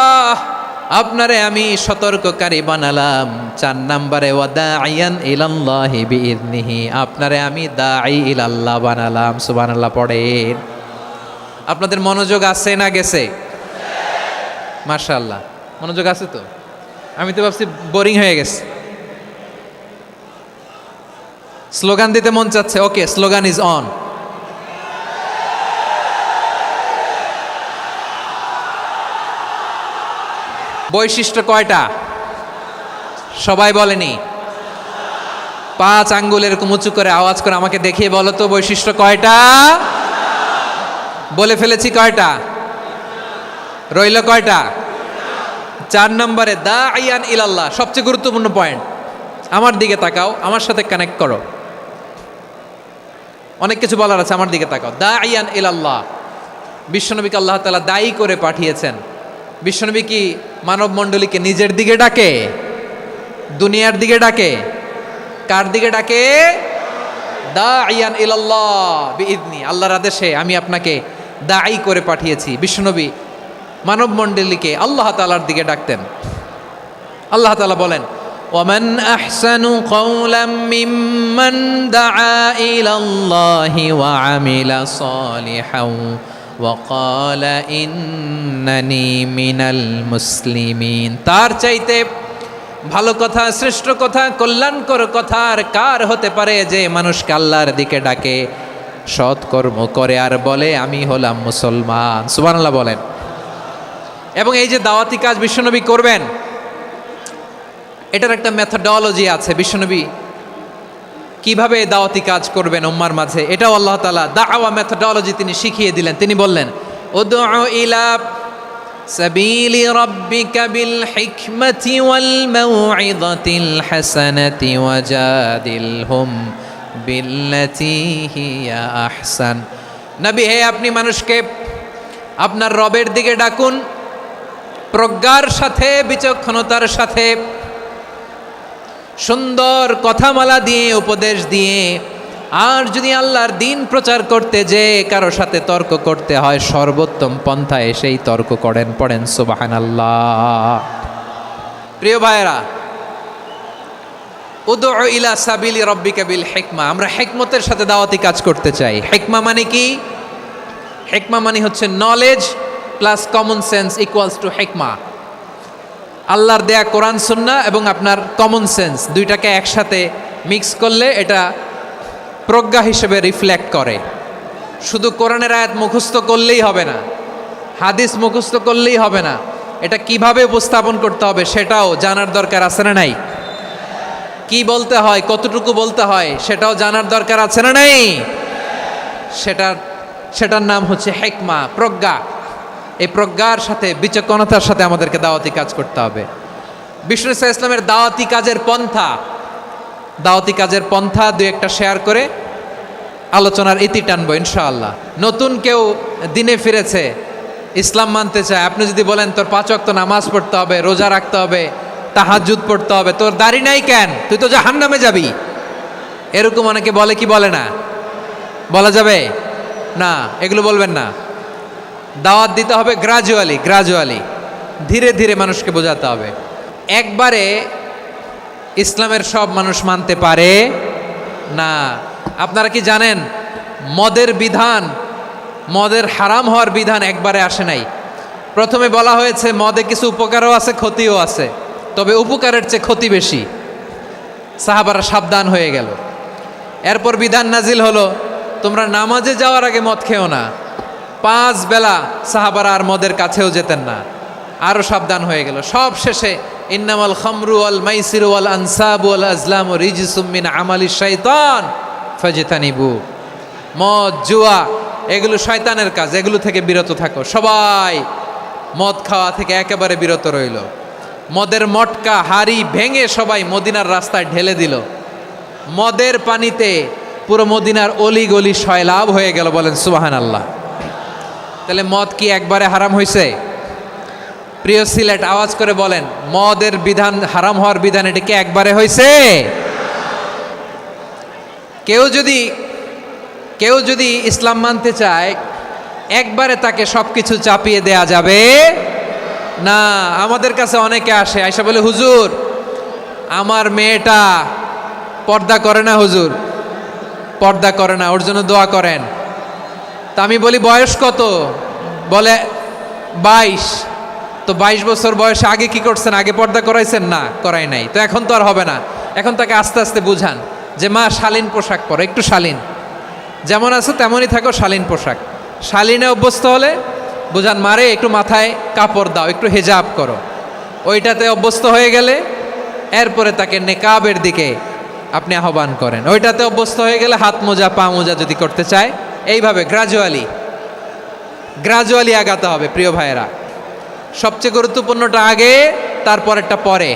আপনারে আমি সতর্ককারী বানালাম। 4 নম্বরে ওয়া দাঈয়ান ইলাল্লাহি বিইذনিহি আপনারে আমি দাঈ ইলাল্লাহ বানালাম। সুবহানাল্লাহ পড়েন। আপনাদের মনোযোগ আছে না গেছে? মাশাআল্লাহ মনোযোগ আছে তো। আমি তো ভাবছি বোরিং হয়ে গেছে। স্লোগান দিতে মন চাচ্ছে। ওকে, স্লোগান ইজ অন। বৈশিষ্ট্য কয়টা? সবাই বলেনি? 5 আঙ্গুল এরকম উঁচু করে আওয়াজ করে আমাকে দেখিয়ে বলো তো বৈশিষ্ট্য কয়টা? বলে ফেলেছি কয়টা? রইল কয়টা? 4 নম্বরে দাঈয়ান ইলাল্লাহ, সবচেয়ে গুরুত্বপূর্ণ পয়েন্ট। আমার দিকে তাকাও, আমার সাথে কানেক্ট করো। অনেক কিছু বলার আছে, আমার দিকে তাকাও। দাঈয়ান ইলাল্লাহ, বিশ্বনবীকে আল্লাহ তাআলা দায়ী করে পাঠিয়েছেন। বিশ্বনবী কি মানব মণ্ডলীকে নিজের দিকে ডাকে? দুনিয়ার দিকে ডাকে? কার দিকে ডাকে? দাঈয়ান ইলাল্লাহ বিইذনি, আল্লাহর আদেশে আমি আপনাকে দায়ী করে পাঠিয়েছি। বিশ্বনবী মানব মণ্ডলীকে আল্লাহ তাআলার দিকে ডাকতেন। আল্লাহ তাআলা বলেন ওয়ামান আহসানু কাওলাম মিম্মান দাআ ইলাল্লাহি ওয়া আমিলা সালিহান ওয়া ক্বালা ইন্নানি মিনাল মুসলিমিন। তার চাইতে ভালো কথা, শ্রেষ্ঠ কথা, কল্যাণকর কথা আর কার হতে পারে যে মানুষকে আল্লাহর দিকে ডাকে, সৎকর্ম করে আর বলে আমি হলাম মুসলমান। সুবহানাল্লাহ বলেন। এবং এই যে দাওয়াতি কাজ বিশ্বনবী করবেন, এটার একটা মেথডোলজি আছে। বিশ্বনবী কিভাবে দাওয়াতি কাজ করবেন উম্মার মাঝে, এটাও আল্লাহ তাআলা দাওয়া মেথডোলজি তিনি শিখিয়ে দিলেন। তিনি বললেন উদউ ইলা সাবিলি রাব্বিকা বিল হিকমাতি ওয়াল মাউইযাতিল হাসানাতি ওয়াজাদিলহুম বিল্লাতি হিয়া আহসান। নবী হে, আপনি মানুষকে আপনার রবের দিকে ডাকুন প্রজ্ঞার সাথে, বিচক্ষণতার সাথে, সুন্দর কথামালা দিয়ে, উপদেশ দিয়ে। আর যদি আল্লাহর দ্বীন প্রচার করতে যে কারো সাথে তর্ক করতে হয়, সর্বোত্তম পন্থায় সেই তর্ক করেন। পড়েন সুবহানাল্লাহ। প্রিয় ভাইয়েরা, উদউ ইলা সাবিলি রাব্বিকা বিল হিকমা, আমরা হিকমতের সাথে দাওয়াতি কাজ করতে চাই। হিকমা মানে কি? হিকমা মানে হচ্ছে knowledge plus common sense equals to হিকমা। আল্লাহর দেয়া কোরআন সুন্নাহ এবং আপনার কমন সেন্স দুইটাকে একসাথে মিক্স করলে এটা প্রজ্ঞা হিসেবে রিফ্লেক্ট করে। শুধু কোরআনের আয়াত মুখস্থ করলেই হবে না, হাদিস মুখস্থ করলেই হবে না, এটা কিভাবে উপস্থাপন করতে হবে সেটাও জানার দরকার আছে না নাই? কি বলতে হয়, কতটুকু বলতে হয় সেটাও জানার দরকার আছে না নাই? সেটার নাম হচ্ছে হিকমা, প্রজ্ঞা। এই প্রজ্ঞার সাথে, বিচক্ষণতার সাথে আমাদেরকে দাওয়াতি কাজ করতে হবে। বিষ্ণু ইসলামের দাওয়াতি কাজের পন্থা দুই একটা শেয়ার করে আলোচনার ইতি টানবো ইনশাআল্লাহ। নতুন কেউ দিনে ফিরেছে, ইসলাম মানতে চায়, আপনি যদি বলেন তোর 5 ওয়াক্ত নামাজ পড়তে হবে, রোজা রাখতে হবে, তাহাজ্জুদ পড়তে হবে, তোর দাড়ি নাই কেন, তুই তো জাহান্নামে যাবি, এরকম অনেকে বলে কি বলে না? বলা যাবে না, এগুলো বলবেন না। দাওয়াত দিতে হবে গ্রাজুয়ালি, ধীরে ধীরে মানুষকে বোঝাতে হবে। একবারে ইসলামের সব মানুষ মানতে পারে না। আপনারা কি জানেন মদের বিধান, মদের হারাম হওয়ার বিধান একবারে আসে নাই। প্রথমে বলা হয়েছে মদে কিছু উপকারও আছে, ক্ষতিও আছে, তবে উপকারের চেয়ে ক্ষতি বেশি। সাহাবারা সাবধান হয়ে গেল। এরপর বিধান নাজিল হলো, তোমরা নামাজে যাওয়ার আগে মদ খেও না। 5 বেলা সাহাবারা আর মদের কাছেও যেতেন না, আরও সাবধান হয়ে গেল। সব শেষে ইন্নামাল খামরু ওয়াল মাইসিরু ওয়াল আনসাবু ওয়াল আজলামু রিজসুম মিন আমালিশ শাইতান ফাজতানিবু। মদ, জুয়া এগুলো শয়তানের কাজ, এগুলো থেকে বিরত থাকো। সবাই মদ খাওয়া থেকে একেবারে বিরত রইল। মদের মটকা হাড়ি ভেঙে সবাই মদিনার রাস্তায় ঢেলে দিল। মদের পানিতে পুরো মদিনার অলি গলি সয়লাভ হয়ে গেল। বলেন সুবহানাল্লাহ। তাহলে মদ কি একবারে হারাম হয়েছে? প্রিয় সিলেট আওয়াজ করে বলেন, মদের বিধান, হারাম হওয়ার বিধান এটা কি একবারে হয়েছে? কেউ যদি ইসলাম মানতে চায় একবারে তাকে সবকিছু চাপিয়ে দেয়া যাবে না। আমাদের কাছে অনেকে আসে, আয়সা বলে হুজুর আমার মেয়েটা পর্দা করে না, হুজুর পর্দা করে না, ওর জন্য দোয়া করেন। তা আমি বলি বয়স কত? বলে 22। তো 22 বছর বয়সে আগে কি করছেন? আগে পর্দা করাইছেন? না, করাই নাই। তো এখন তো আর হবে না। এখন তাকে আস্তে আস্তে বুঝান যে মা শালীন পোশাক পরো, একটু শালীন, যেমন আছো তেমনই থাকো, শালীন পোশাক। শালীনে অভ্যস্ত হলে বুঝান মারে একটু মাথায় কাপড় দাও, একটু হেজাব করো। ওইটাতে অভ্যস্ত হয়ে গেলে এরপরে তাকে নেকাবের দিকে আপনি আহ্বান করেন। ওইটাতে অভ্যস্ত হয়ে গেলে হাত মোজা, পা মোজা যদি করতে চায়, এইভাবে গ্রাজুয়ালি আগাতে হবে। প্রিয় ভাইয়েরা, সবচেয়ে গুরুত্বপূর্ণটা আগে, তারপরেরটা পরে।